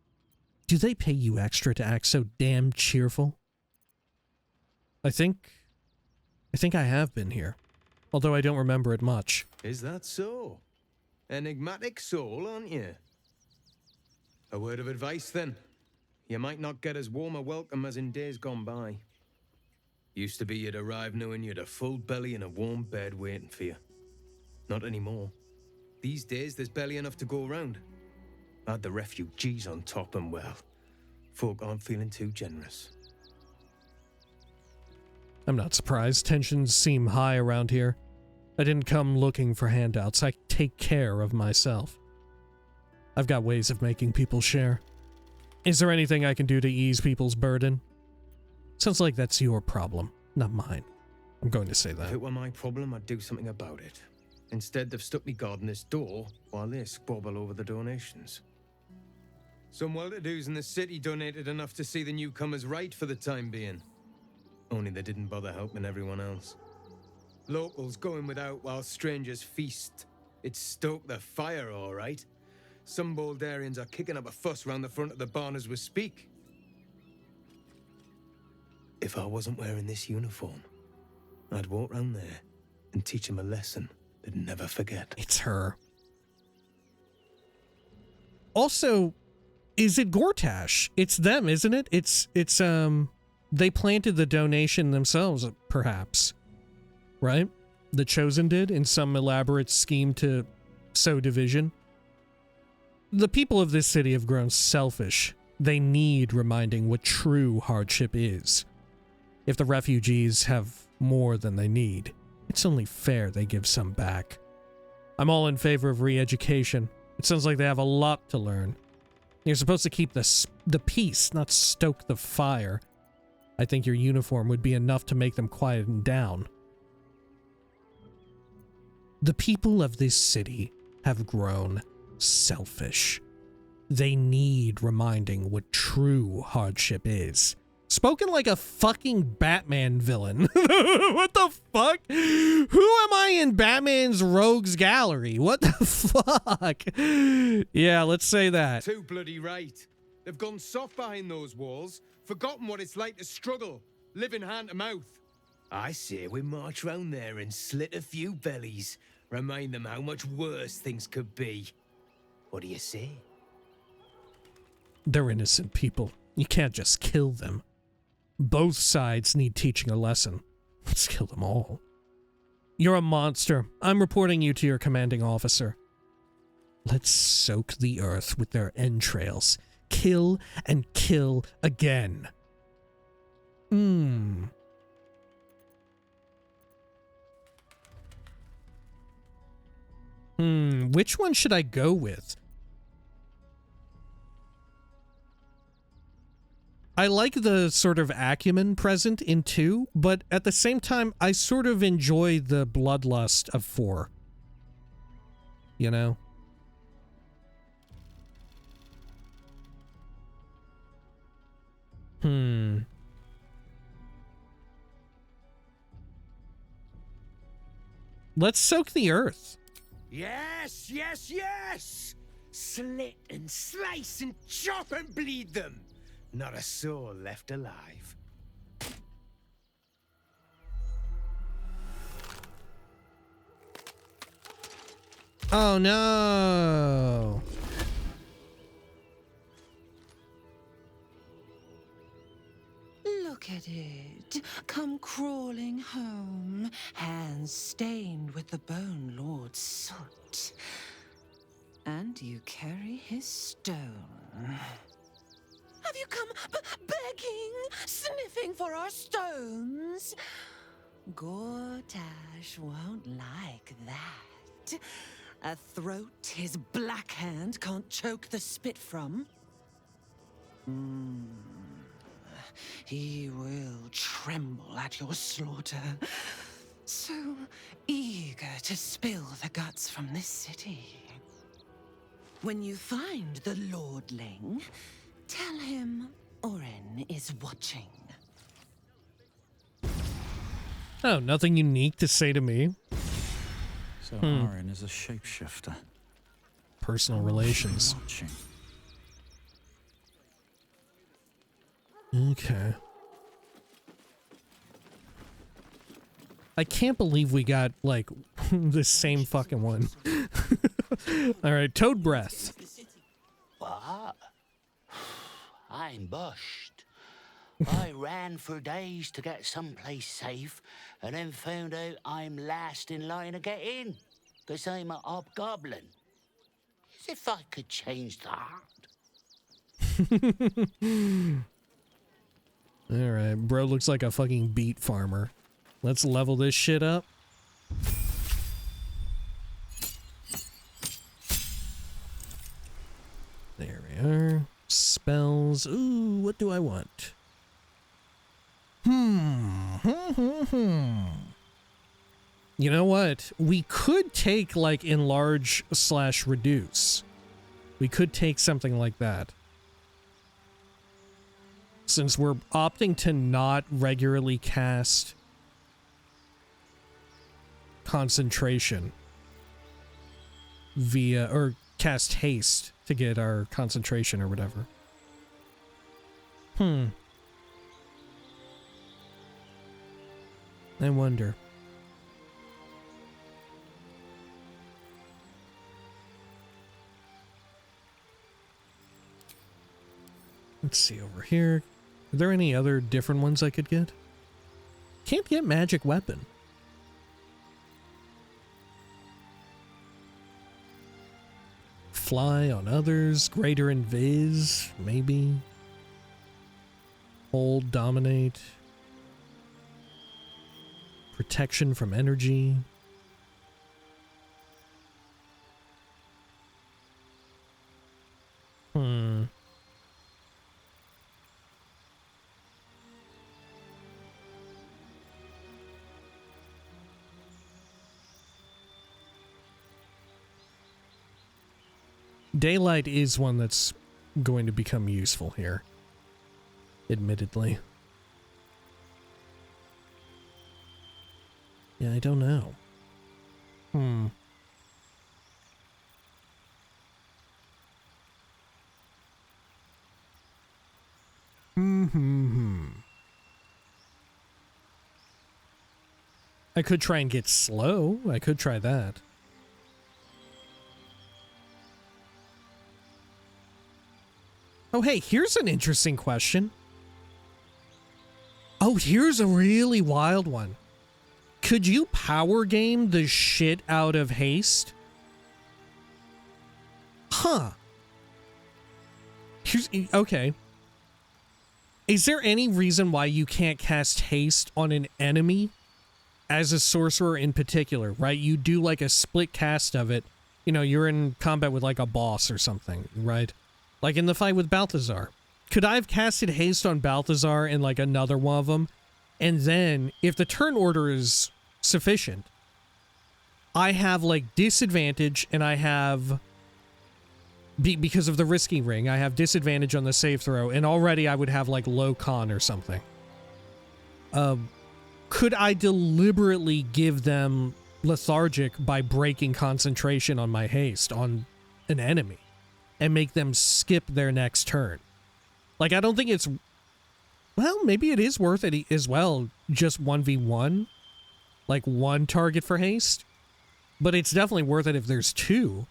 Do they pay you extra to act so damn cheerful? I think I have been here. Although I don't remember it much. Is that so? Enigmatic soul, aren't you? A word of advice, then. You might not get as warm a welcome as in days gone by. Used to be you'd arrive knowing you'd a full belly and a warm bed waiting for you. Not anymore. These days, there's barely enough to go around. Add the refugees on top and, well, folk aren't feeling too generous. I'm not surprised. Tensions seem high around here. I didn't come looking for handouts. I take care of myself. I've got ways of making people share. Is there anything I can do to ease people's burden? Sounds like that's your problem, not mine. I'm going to say that. If it were my problem, I'd do something about it. Instead, they've stuck me guard in this door while they squabble over the donations. Some well-to-dos in the city donated enough to see the newcomers right for the time being. Only they didn't bother helping everyone else. Locals going without while strangers feast. It stoked the fire, all right. Some Baldurians are kicking up a fuss round the front of the barn as we speak. If I wasn't wearing this uniform, I'd walk round there and teach them a lesson they'd never forget. It's her. Also, is it Gortash? It's them, isn't it? It's they planted the donation themselves, perhaps. Right? The Chosen did in some elaborate scheme to sow division. The people of this city have grown selfish. They need reminding what true hardship is. If the refugees have more than they need, it's only fair they give some back. I'm all in favor of re-education. It sounds like they have a lot to learn. You're supposed to keep the peace, not stoke the fire. I think your uniform would be enough to make them quieten down. The people of this city have grown selfish. They need reminding what true hardship is. Spoken like a fucking Batman villain. What the fuck? Who am I in Batman's Rogues Gallery? What the fuck? Yeah, let's say that. Too bloody right. They've gone soft behind those walls, forgotten what it's like to struggle, living hand to mouth. I say we march round there and slit a few bellies, remind them how much worse things could be. What do you say? They're innocent people. You can't just kill them. Both sides need teaching a lesson. Let's kill them all. You're a monster. I'm reporting you to your commanding officer. Let's soak the earth with their entrails. Kill and kill again. Which one should I go with? I like the sort of acumen present in 2, but at the same time, I sort of enjoy the bloodlust of 4. You know? Let's soak the earth. Yes, yes, yes! Slit and slice and chop and bleed them. Not a soul left alive. Oh no! Look at it, come crawling home, hands stained with the Bone Lord's soot. And you carry his stone. Have you come begging, sniffing for our stones? Gortash won't like that. A throat his black hand can't choke the spit from. He will tremble at your slaughter. So eager to spill the guts from this city. When you find the Lordling, tell him Oren is watching. Oh, nothing unique to say to me. So Oren is a shapeshifter. Personal relations. Watching. Okay. I can't believe we got, like, the same fucking one. Alright, Toad Breath. What? I'm bushed. I ran for days to get someplace safe, and then found out I'm last in line to get in, because I'm a hobgoblin. As if I could change that. Alright, bro looks like a fucking beet farmer. Let's level this shit up. There we are. Spells. Ooh, what do I want? You know what? We could take, like, enlarge / reduce. We could take something like that. Since we're opting to not regularly cast concentration via, or cast haste to get our concentration or whatever. I wonder. Let's see over here. Are there any other different ones I could get? Can't get magic weapon. Fly on others, greater invis, maybe. Hold, dominate. Protection from energy. Daylight is one that's going to become useful here, admittedly. Yeah, I don't know. I could try and get slow. I could try that. Oh, hey, here's an interesting question. Oh, here's a really wild one. Could you power game the shit out of haste? Huh. Okay. Is there any reason why you can't cast haste on an enemy as a sorcerer in particular, right? You do like a split cast of it you know, you're in combat with like a boss or something, right? Like in the fight with Balthazar. Could I have casted haste on Balthazar and like another one of them? And then, if the turn order is sufficient, I have like disadvantage, and I have, because of the risky ring, I have disadvantage on the save throw, and already I would have like low con or something. Could I deliberately give them lethargic by breaking concentration on my haste on an enemy and make them skip their next turn? Like, I don't think it's, well, maybe it is worth it as well, just 1v1, like one target for haste, but it's definitely worth it if there's two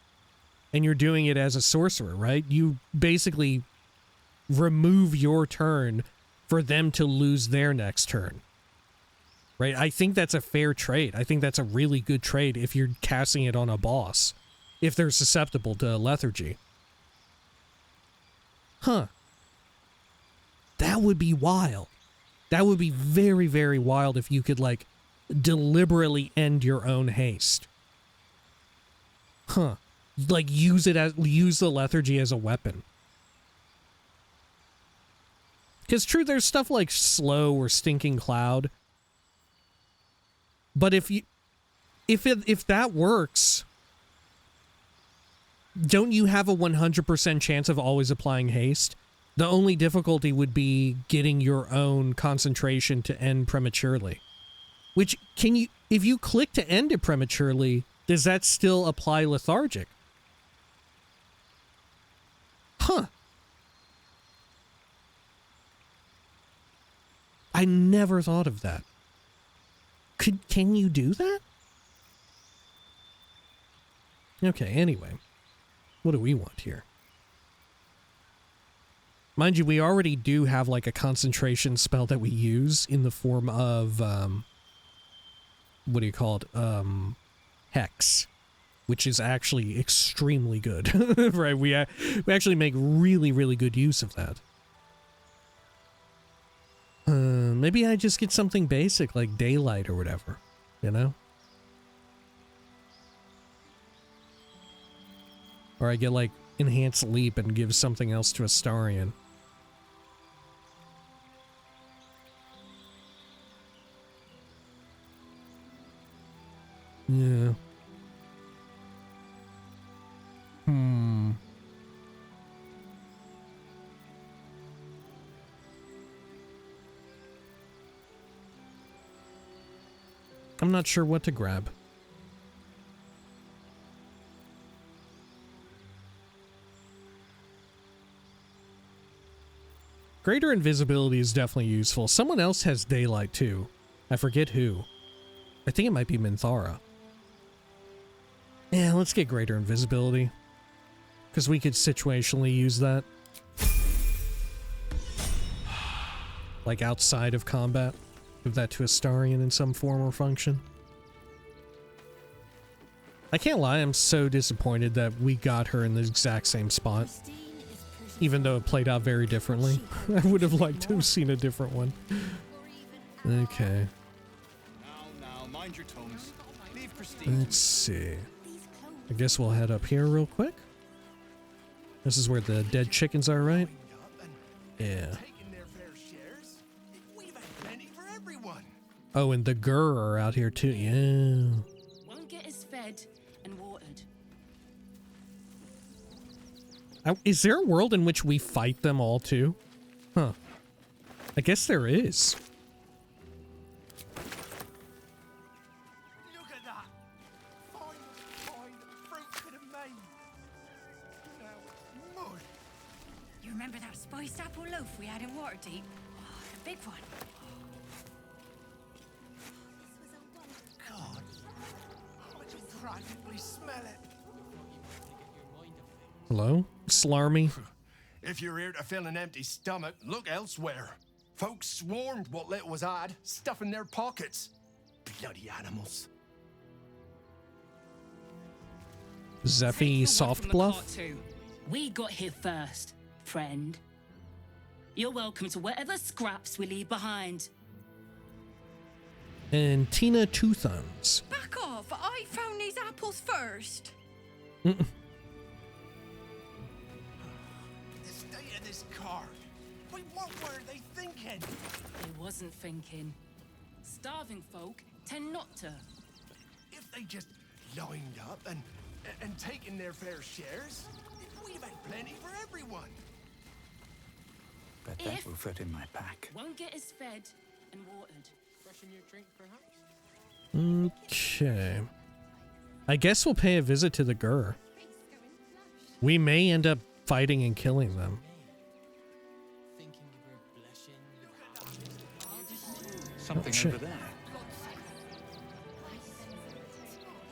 and you're doing it as a sorcerer, right? You basically remove your turn for them to lose their next turn, right? I think that's a fair trade. I think that's a really good trade if you're casting it on a boss, if they're susceptible to lethargy. Huh. That would be wild. That would be very, very wild if you could, like, deliberately end your own haste. Huh. Like, use the lethargy as a weapon. Because true, there's stuff like slow or stinking cloud. But if that works, don't you have a 100% chance of always applying haste? The only difficulty would be getting your own concentration to end prematurely. Which, if you click to end it prematurely, does that still apply lethargic? Huh. I never thought of that. Can you do that? Okay, anyway. What do we want here? Mind you, we already do have like a concentration spell that we use in the form of, what do you call it? Hex, which is actually extremely good, right? We actually make really, really good use of that. Maybe I just get something basic like daylight or whatever, you know? Or I get like enhanced leap and give something else to Astarion. Yeah. I'm not sure what to grab. Greater invisibility is definitely useful. Someone else has daylight too. I forget who. I think it might be Minthara. Yeah, let's get greater invisibility. Because we could situationally use that. Like outside of combat. Give that to Astarion in some form or function. I can't lie, I'm so disappointed that we got her in the exact same spot. Even though it played out very differently. I would have liked to have seen a different one. Okay. Now, mind your tongues. Leave Let's see. I guess we'll head up here real quick. This is where the dead chickens are, right? Yeah. Oh, and the Gur are out here too. Yeah. Won't get us fed and watered. Is there a world in which we fight them all too? Huh. I guess there is. Look at that! Fine fruit to the main. Now it's mud. You remember that spiced apple loaf we had in Waterdeep? Oh, the big one. God, I can practically smell it. Hello? Slarmy? If you're here to fill an empty stomach, look elsewhere. Folks swarmed what little was had, stuffing their pockets. Bloody animals. Zephy soft bluff? We got here first, friend. You're welcome to whatever scraps we leave behind. And Tina Two Thumbs. Back off! I found these apples first. The state of this card. Wait, what were they thinking? They wasn't thinking. Starving folk tend not to. If they just lined up and taken their fair shares, we'd have had plenty for everyone. Bet that will fit in my pack. Won't get us fed and watered. Freshen your drink, perhaps? Okay. I guess we'll pay a visit to the Gur. We may end up fighting and killing them. Something shit. over there.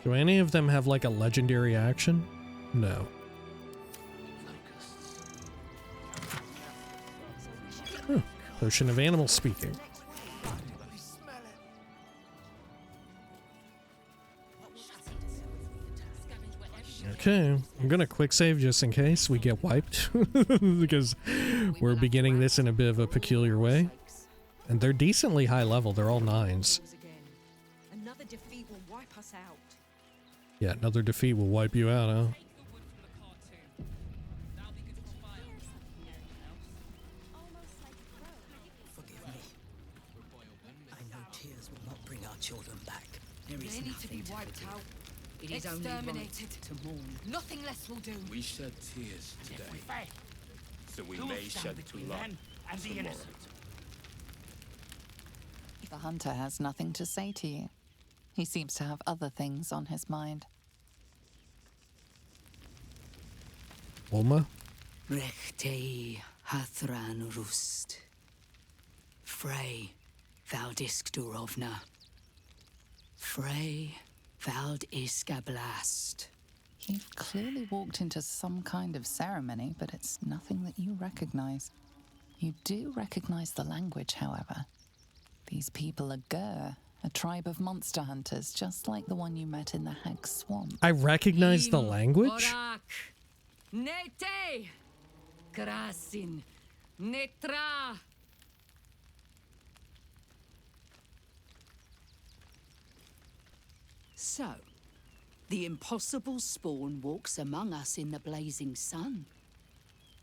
Do any of them have like a legendary action? No. Huh. Potion of animal speaking. Okay, I'm gonna quick save just in case we get wiped because we're beginning this in a bit of a peculiar way. And they're decently high level, they're all 9s. Another defeat will wipe us out. Yeah, another defeat will wipe you out, huh? Forgive me. I know tears will not bring our children back. There is They need to be nothing wiped forgive. out. It is only right Exterminated. to mourn. Nothing less will do. We shed tears today, so we Who will may stand shed between blood them and the tomorrow. innocent? The hunter has nothing to say to you. He seems to have other things on his mind. Olma? Rechtei hathran rust. Frey valdisk durovna. Frey vald iskablast. You've clearly walked into some kind of ceremony, but it's nothing that you recognize. You do recognize the language, however. These people are Gur, a tribe of monster hunters, just like the one you met in the Hag Swamp. I recognize the language? Orak. Nete. Krasin. Netra. So, the impossible spawn walks among us in the blazing sun.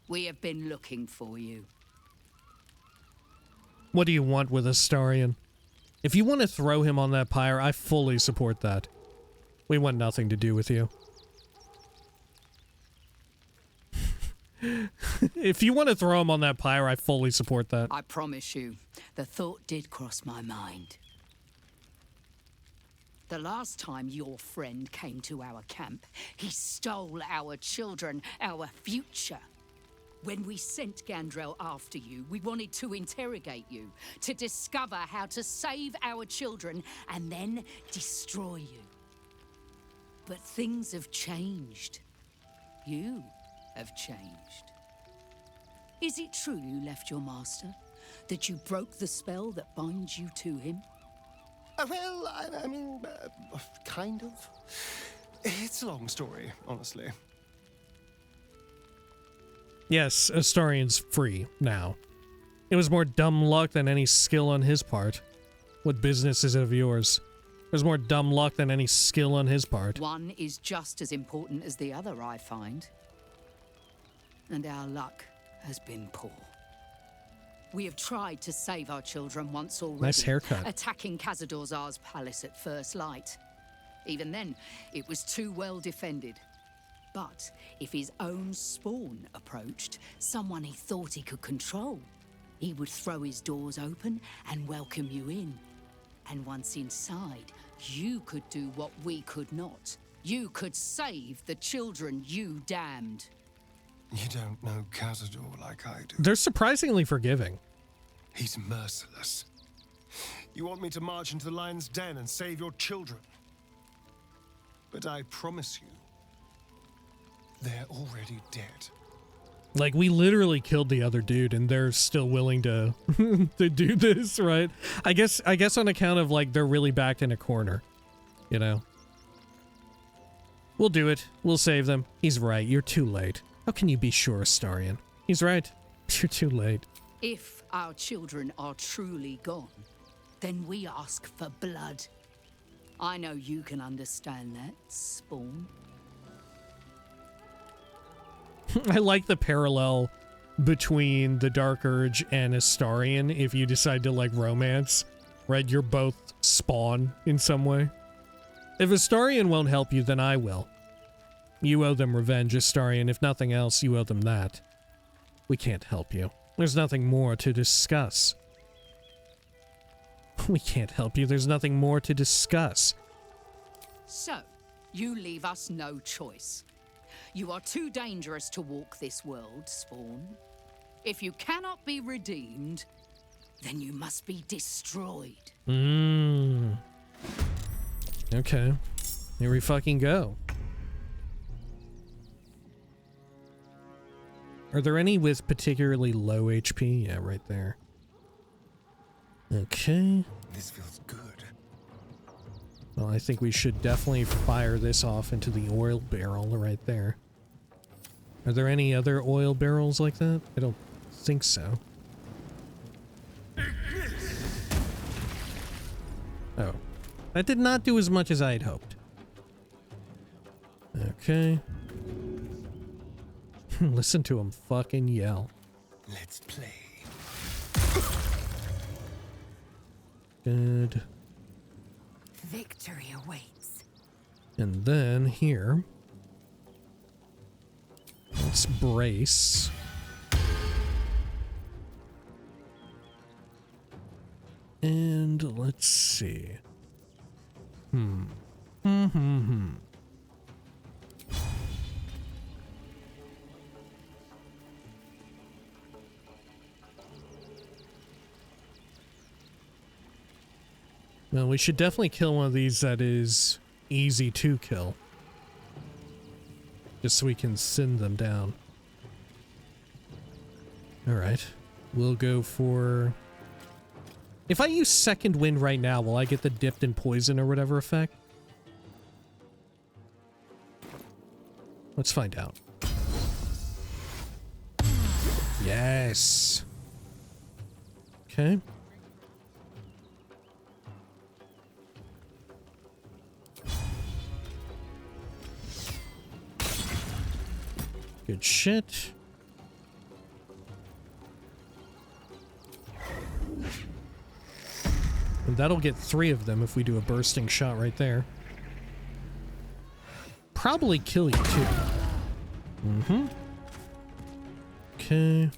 We have been looking for you. What do you want with Astarion? If you want to throw him on that pyre, I fully support that. We want nothing to do with you. If you want to throw him on that pyre, I fully support that. I promise you, the thought did cross my mind. The last time your friend came to our camp, he stole our children, our future. When we sent Gandrel after you, we wanted to interrogate you, to discover how to save our children and then destroy you. But things have changed. You have changed. Is it true you left your master? That you broke the spell that binds you to him? Well, I mean, kind of. It's a long story, honestly. Yes, Astarion's free now. It was more dumb luck than any skill on his part. What business is it of yours? There's more dumb luck than any skill on his part. One is just as important as the other, I find. And our luck has been poor. We have tried to save our children once already. Nice haircut. Attacking Khazad-dûr's palace at first light. Even then, it was too well defended. But if his own spawn approached, someone he thought he could control, he would throw his doors open and welcome you in. And once inside, you could do what we could not. You could save the children you damned. You don't know Khazad-dûr like I do. They're surprisingly forgiving. He's merciless. You want me to march into the lion's den and save your children? But I promise you, they're already dead. Like, we literally killed the other dude, and they're still willing to to do this, right? I guess on account of, like, they're really backed in a corner, you know? We'll do it. We'll save them. He's right. You're too late. How can you be sure, Astarion? He's right. You're too late. If our children are truly gone, then we ask for blood. I know you can understand that, Spawn. I like the parallel between the Dark Urge and Astarion if you decide to, like, romance, right? You're both spawn in some way. If Astarion won't help you, then I will. You owe them revenge, Astarion. If nothing else, you owe them that. We can't help you. There's nothing more to discuss. We can't help you. There's nothing more to discuss. So, you leave us no choice. You are too dangerous to walk this world, Spawn. If you cannot be redeemed, then you must be destroyed. Okay. Here we fucking go. Are there any with particularly low HP? Yeah, right there. Okay. This feels good. Well, I think we should definitely fire this off into the oil barrel right there. Are there any other oil barrels like that? I don't think so. Oh. That did not do as much as I had hoped. Okay. Listen to him fucking yell. Let's play. Good. Victory awaits. And then here. Let's brace. And let's see. Well, we should definitely kill one of these that is easy to kill. Just so we can send them down. Alright. We'll go for... If I use Second Wind right now, will I get the dipped in poison or whatever effect? Let's find out. Yes. Okay. Good shit. And that'll get 3 of them if we do a bursting shot right there. Probably kill you too. Okay.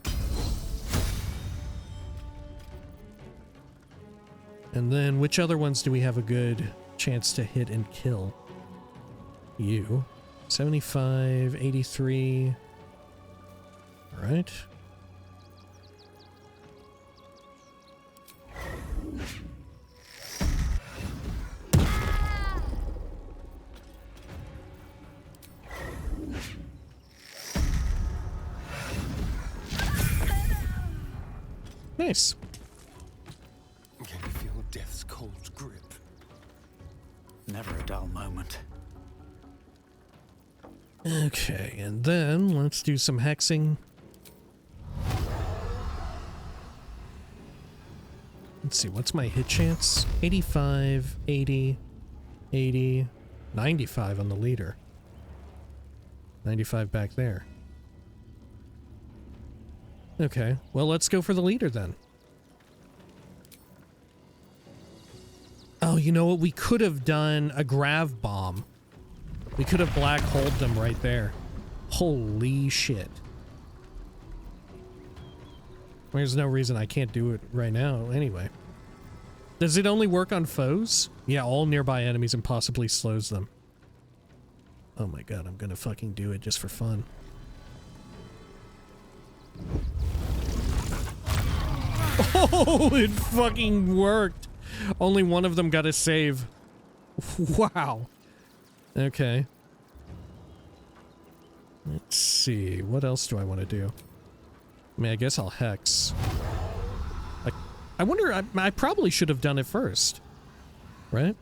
And then which other ones do we have a good chance to hit and kill? You. 75, 83. All right. Nice. Can you feel death's cold grip? Never a dull moment. Okay, and then let's do some hexing. Let's see, what's my hit chance? 85, 80, 80, 95 on the leader. 95 back there. Okay, well, let's go for the leader then. Oh, you know what? We could have done a grav bomb. We could have black holed them right there. Holy shit. There's no reason I can't do it right now anyway. Does it only work on foes? Yeah, all nearby enemies and possibly slows them. Oh my god, I'm gonna fucking do it just for fun. Oh, it fucking worked. Only one of them got a save. Wow. Okay. Let's see. What else do I want to do? I mean, I guess I'll hex. I wonder, I probably should have done it first. Right?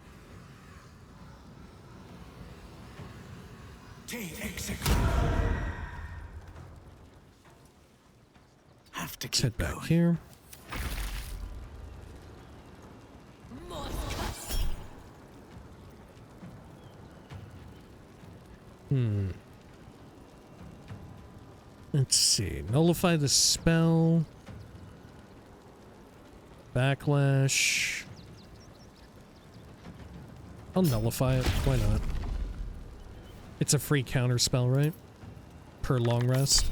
Have to Let's head back here. Let's see. Nullify the spell. Backlash. I'll nullify it. Why not? It's a free counter spell, right? Per long rest.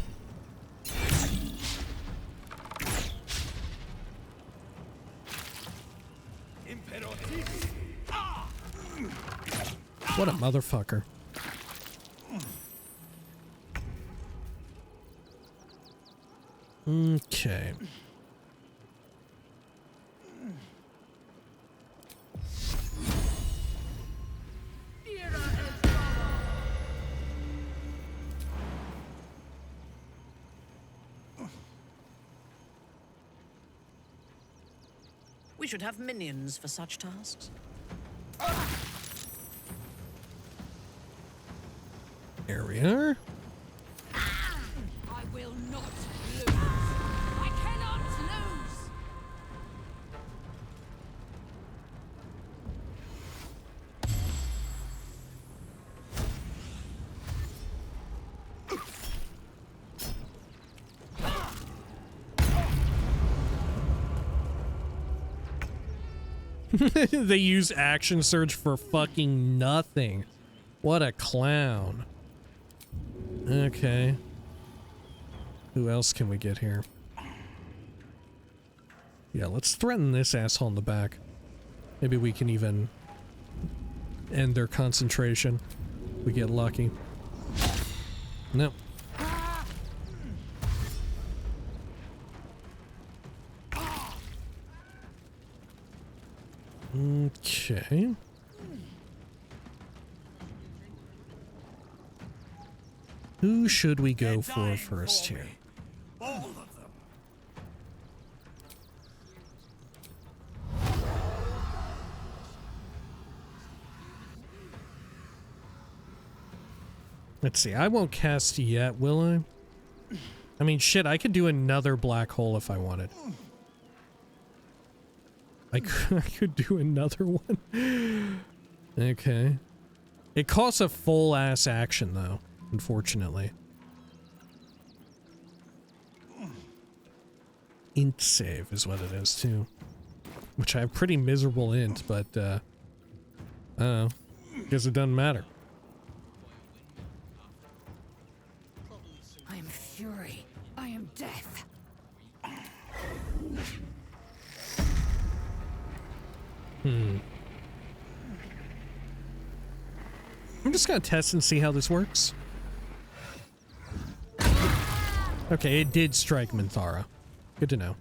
What a motherfucker. Okay. We should have minions for such tasks. There we are. I will not lose. I cannot lose. They use action surge for fucking nothing. What a clown. Okay. Who else can we get here? Yeah, let's threaten this asshole in the back. Maybe we can even end their concentration. We get lucky. No. Okay. Who should we go for first here? All of them. Let's see. I won't cast yet, will I? I mean, shit, I could do another black hole if I wanted. I could do another one. Okay. It costs a full-ass action, though, unfortunately. Int save is what it is, too. Which I have pretty miserable int, but, I don't know. Guess it doesn't matter. I am fury. I am death. I'm just gonna test and see how this works. Okay, it did strike Minthara. Good to know.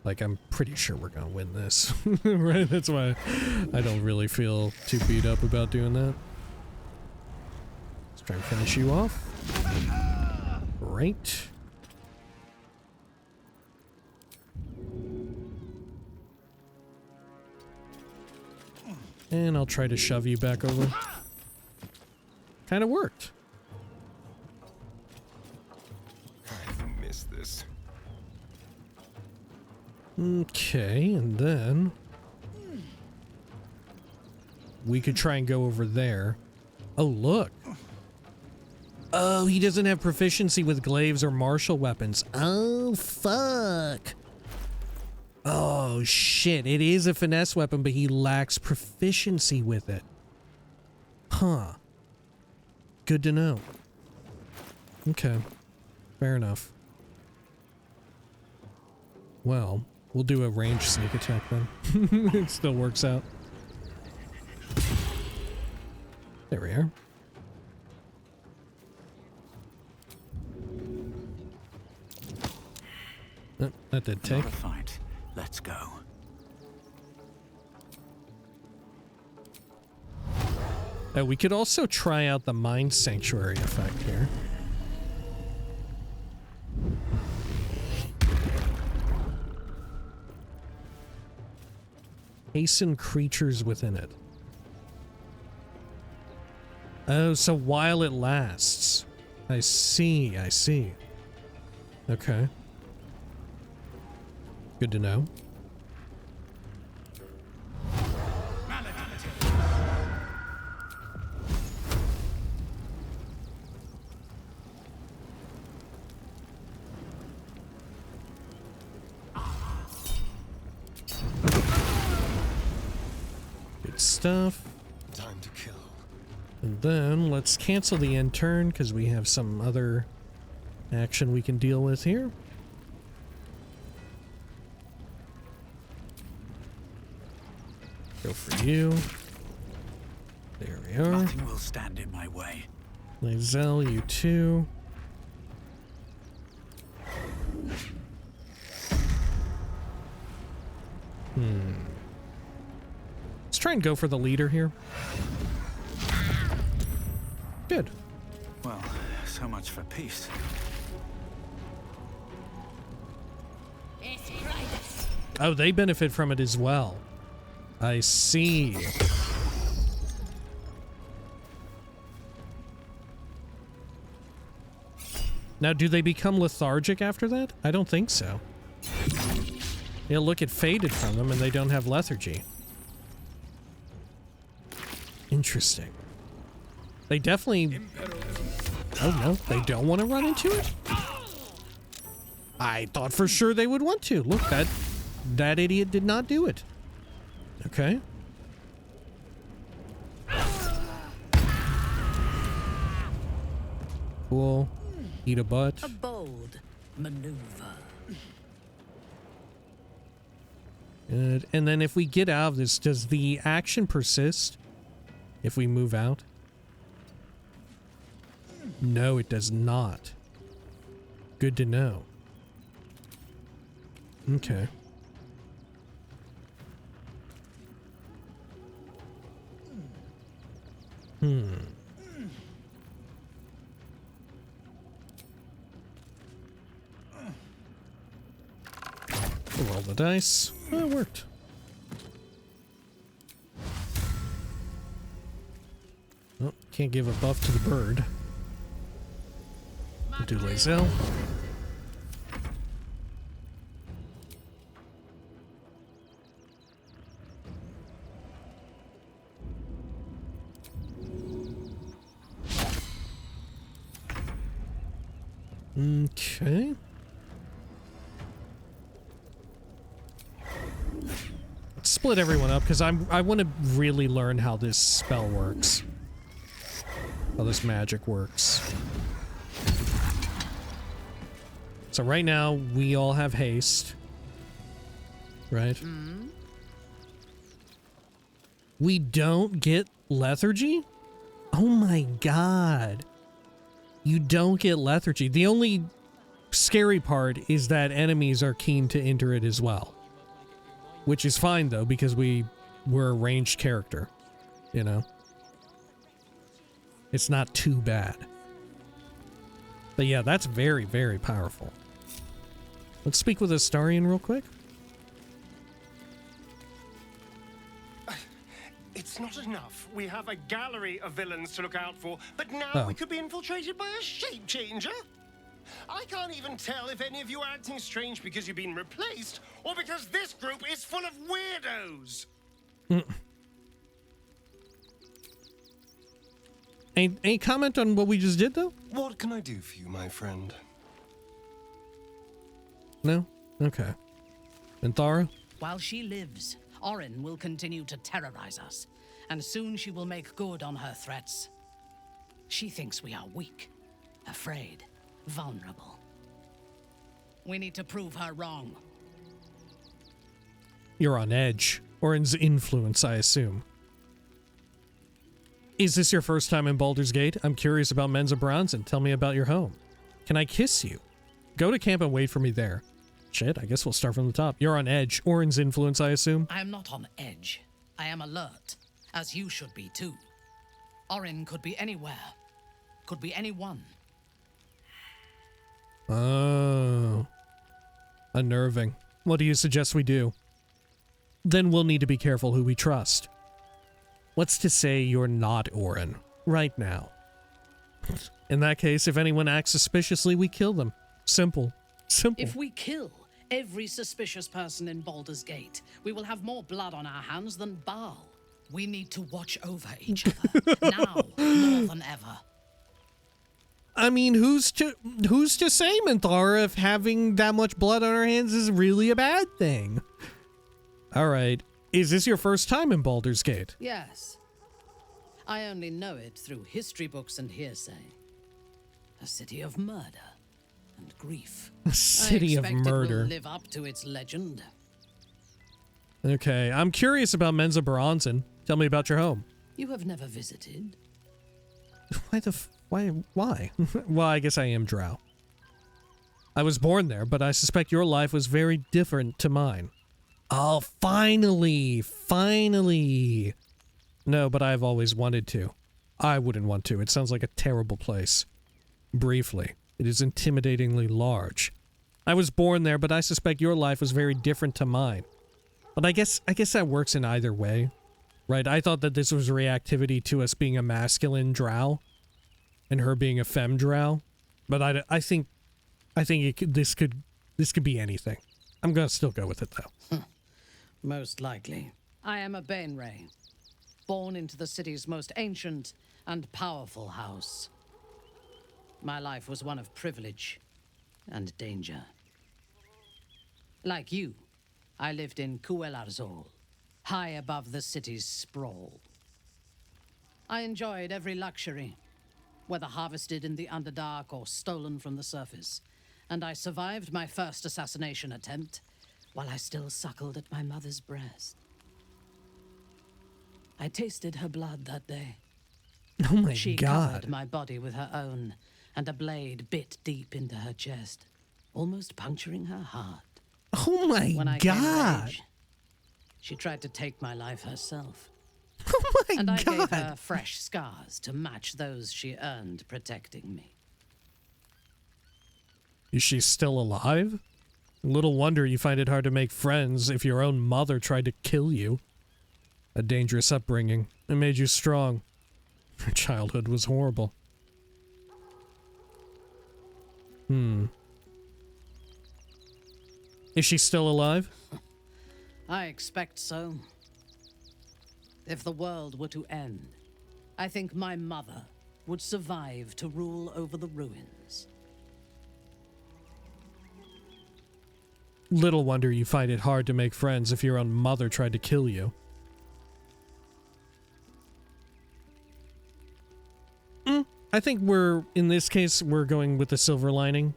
Like, I'm pretty sure we're gonna win this. Right? That's why I don't really feel too beat up about doing that. Let's try and finish you off. Right. And I'll try to shove you back over. Kind of worked. I've missed this. Okay, and then we could try and go over there. Oh, look. Oh, he doesn't have proficiency with glaives or martial weapons. Oh, fuck. Oh, shit. It is a finesse weapon, but he lacks proficiency with it. Huh. Good to know. Okay. Fair enough. Well, we'll do a ranged sneak attack then. It still works out. There we are. Oh, that did take. Not a fight. Let's go. We could also try out the Mind Sanctuary effect here. Hasten creatures within it. Oh, so while it lasts. I see, I see. Okay. Good to know. Good stuff. Time to kill. And then let's cancel the end turn because we have some other action we can deal with here. Go for you. There we are. Nothing will stand in my way. Lae'zel, you too. Let's try and go for the leader here. Good. Well, so much for peace. Oh, they benefit from it as well. I see. Now, do they become lethargic after that? I don't think so. Yeah, look, it faded from them and they don't have lethargy. Interesting. They definitely... Oh no, they don't want to run into it? I thought for sure they would want to. Look, that idiot did not do it. Okay. Cool. Eat a butt. A bold maneuver. Good. And then if we get out of this, does the action persist if we move out? No, it does not. Good to know. Okay. Roll the dice. Oh, it worked. Oh, can't give a buff to the bird. We'll do Lae'zel. Okay. Let's split everyone up because I want to really learn how this spell works. How this magic works. So right now we all have haste. Right? We don't get lethargy? Oh my god. You don't get lethargy. The only scary part is that enemies are keen to enter it as well. Which is fine though, because we're a ranged character, you know? It's not too bad. But yeah, that's very, very powerful. Let's speak with Astarion real quick. It's not enough. We have a gallery of villains to look out for, but now we could be infiltrated by a shape changer. I can't even tell if any of you are acting strange because you've been replaced, or because this group is full of weirdos. Any comment on what we just did, though? What can I do for you, my friend? No? Okay. And Thara? While she lives, Orin will continue to terrorize us, and soon she will make good on her threats. She thinks we are weak, afraid, vulnerable. We need to prove her wrong. You're on edge. Orin's influence, I assume. Is this your first time in Baldur's Gate? I'm curious about Menza Bronson. Tell me about your home. Can I kiss you? Go to camp and wait for me there. Shit, I guess we'll start from the top. You're on edge. Orin's influence, I assume? I am not on edge. I am alert, as you should be too. Orin could be anywhere. Could be anyone. Oh. Unnerving. What do you suggest we do? Then we'll need to be careful who we trust. What's to say you're not Orin right now? In that case, if anyone acts suspiciously, we kill them. Simple. Simple. If we kill every suspicious person in Baldur's Gate, we will have more blood on our hands than Baal. We need to watch over each other, now more than ever. I mean, who's to say, Minthara, if having that much blood on our hands is really a bad thing? All right. Is this your first time in Baldur's Gate? Yes. I only know it through history books and hearsay. A city of murder and grief. A city of I expect murder. It will live up to its legend. Okay, I'm curious about Menza Bronson. Tell me about your home. You have never visited? Why? Well, I guess I am Drow. I was born there, but I suspect your life was very different to mine. Oh, finally! Finally! No, but I've always wanted to. I wouldn't want to. It sounds like a terrible place. Briefly, it is intimidatingly large. I was born there, but I suspect your life was very different to mine. But I guess that works in either way. Right? I thought that this was reactivity to us being a masculine drow and her being a femme drow. But I think this could be anything. I'm gonna still go with it though. Most likely. I am a Bainray, born into the city's most ancient and powerful house. My life was one of privilege and danger. Like you, I lived in Kuelarzol, high above the city's sprawl. I enjoyed every luxury, whether harvested in the Underdark or stolen from the surface, and I survived my first assassination attempt while I still suckled at my mother's breast. I tasted her blood that day. Oh my She God. covered my body with her own, and a blade bit deep into her chest, almost puncturing her heart. Oh my When I came of God. age, she tried to take my life herself. Oh my and I God. gave her fresh scars to match those she earned protecting me. Is she still alive? Little wonder you find it hard to make friends if your own mother tried to kill you. A dangerous upbringing. It made you strong. Your childhood was horrible. Is she still alive? I expect so. If the world were to end, I think my mother would survive to rule over the ruins. Little wonder you find it hard to make friends if your own mother tried to kill you. I think in this case, we're going with the silver lining.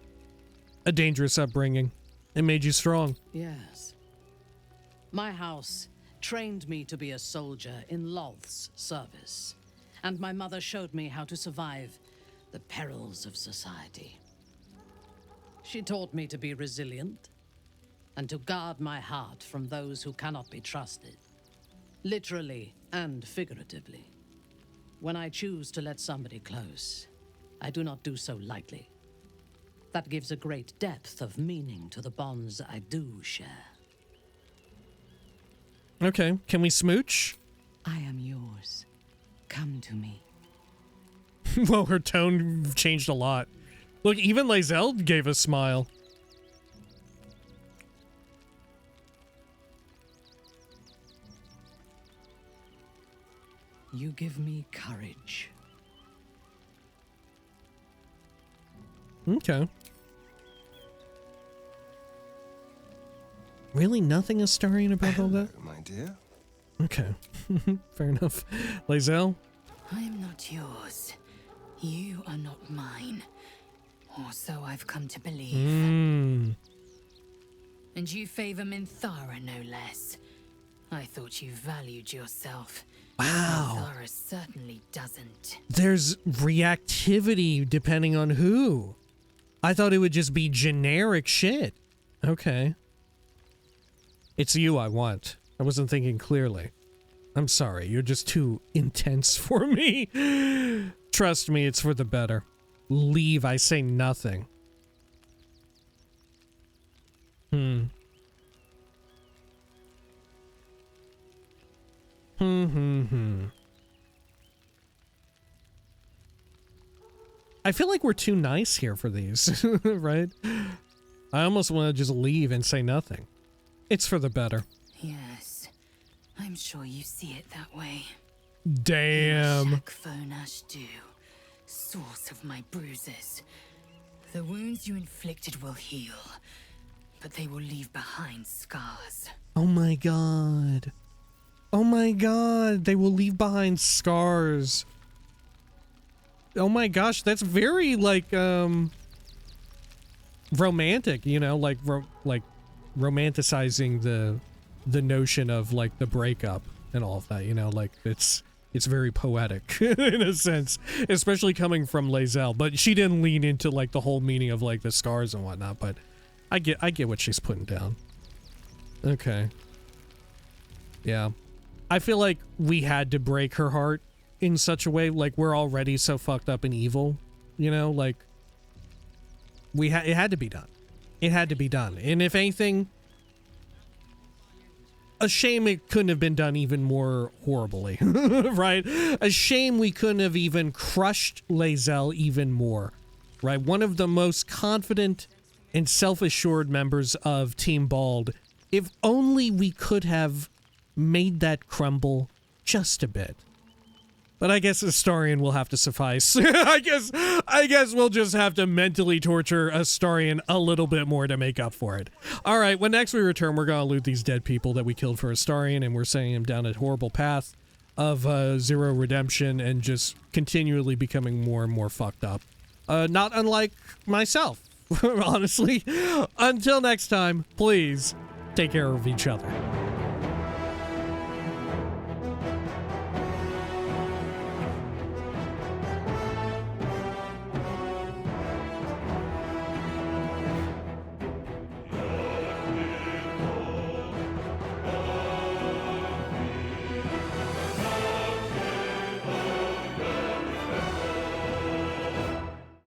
A dangerous upbringing. It made you strong. Yes. My house trained me to be a soldier in Lolth's service, and my mother showed me how to survive the perils of society. She taught me to be resilient and to guard my heart from those who cannot be trusted, literally and figuratively. When I choose to let somebody close, I do not do so lightly. That gives a great depth of meaning to the bonds I do share. Okay, can we smooch? I am yours. Come to me. Well, her tone changed a lot. Look, even Lae'zel gave a smile. You give me courage. Okay. Really nothing Astarion about all that? My dear. Okay. Fair enough. Lae'zel? I am not yours. You are not mine. Or so I've come to believe. And you favor Minthara, no less. I thought you valued yourself. Wow. Minthara certainly doesn't. There's reactivity depending on who. I thought it would just be generic shit. Okay. It's you I want. I wasn't thinking clearly. I'm sorry, you're just too intense for me. Trust me, it's for the better. Leave, I say nothing. I feel like we're too nice here for these, right? I almost want to just leave and say nothing. It's for the better. Yes, I'm sure you see it that way. Damn. Ashdu, source of my bruises. The wounds you inflicted will heal, but they will leave behind scars. Oh my god. Oh my god, they will leave behind scars. Oh my gosh, that's very, like, romantic, you know, like romanticizing the notion of, like, the breakup and all of that, you know, like, it's very poetic in a sense, especially coming from Lae'zel, but she didn't lean into, like, the whole meaning of, like, the scars and whatnot, but I get what she's putting down. Okay. Yeah. I feel like we had to break her heart in such a way, like, we're already so fucked up and evil, you know, like, it had to be done. It had to be done. And if anything, a shame it couldn't have been done even more horribly, right? A shame we couldn't have even crushed Lae'zel even more, right? One of the most confident and self-assured members of Team Bald. If only we could have made that crumble just a bit. But I guess Astarion will have to suffice. I guess we'll just have to mentally torture Astarion a little bit more to make up for it. All right, when next we return, we're going to loot these dead people that we killed for Astarion, and we're sending him down a horrible path of zero redemption and just continually becoming more and more fucked up. Not unlike myself, honestly. Until next time, please take care of each other.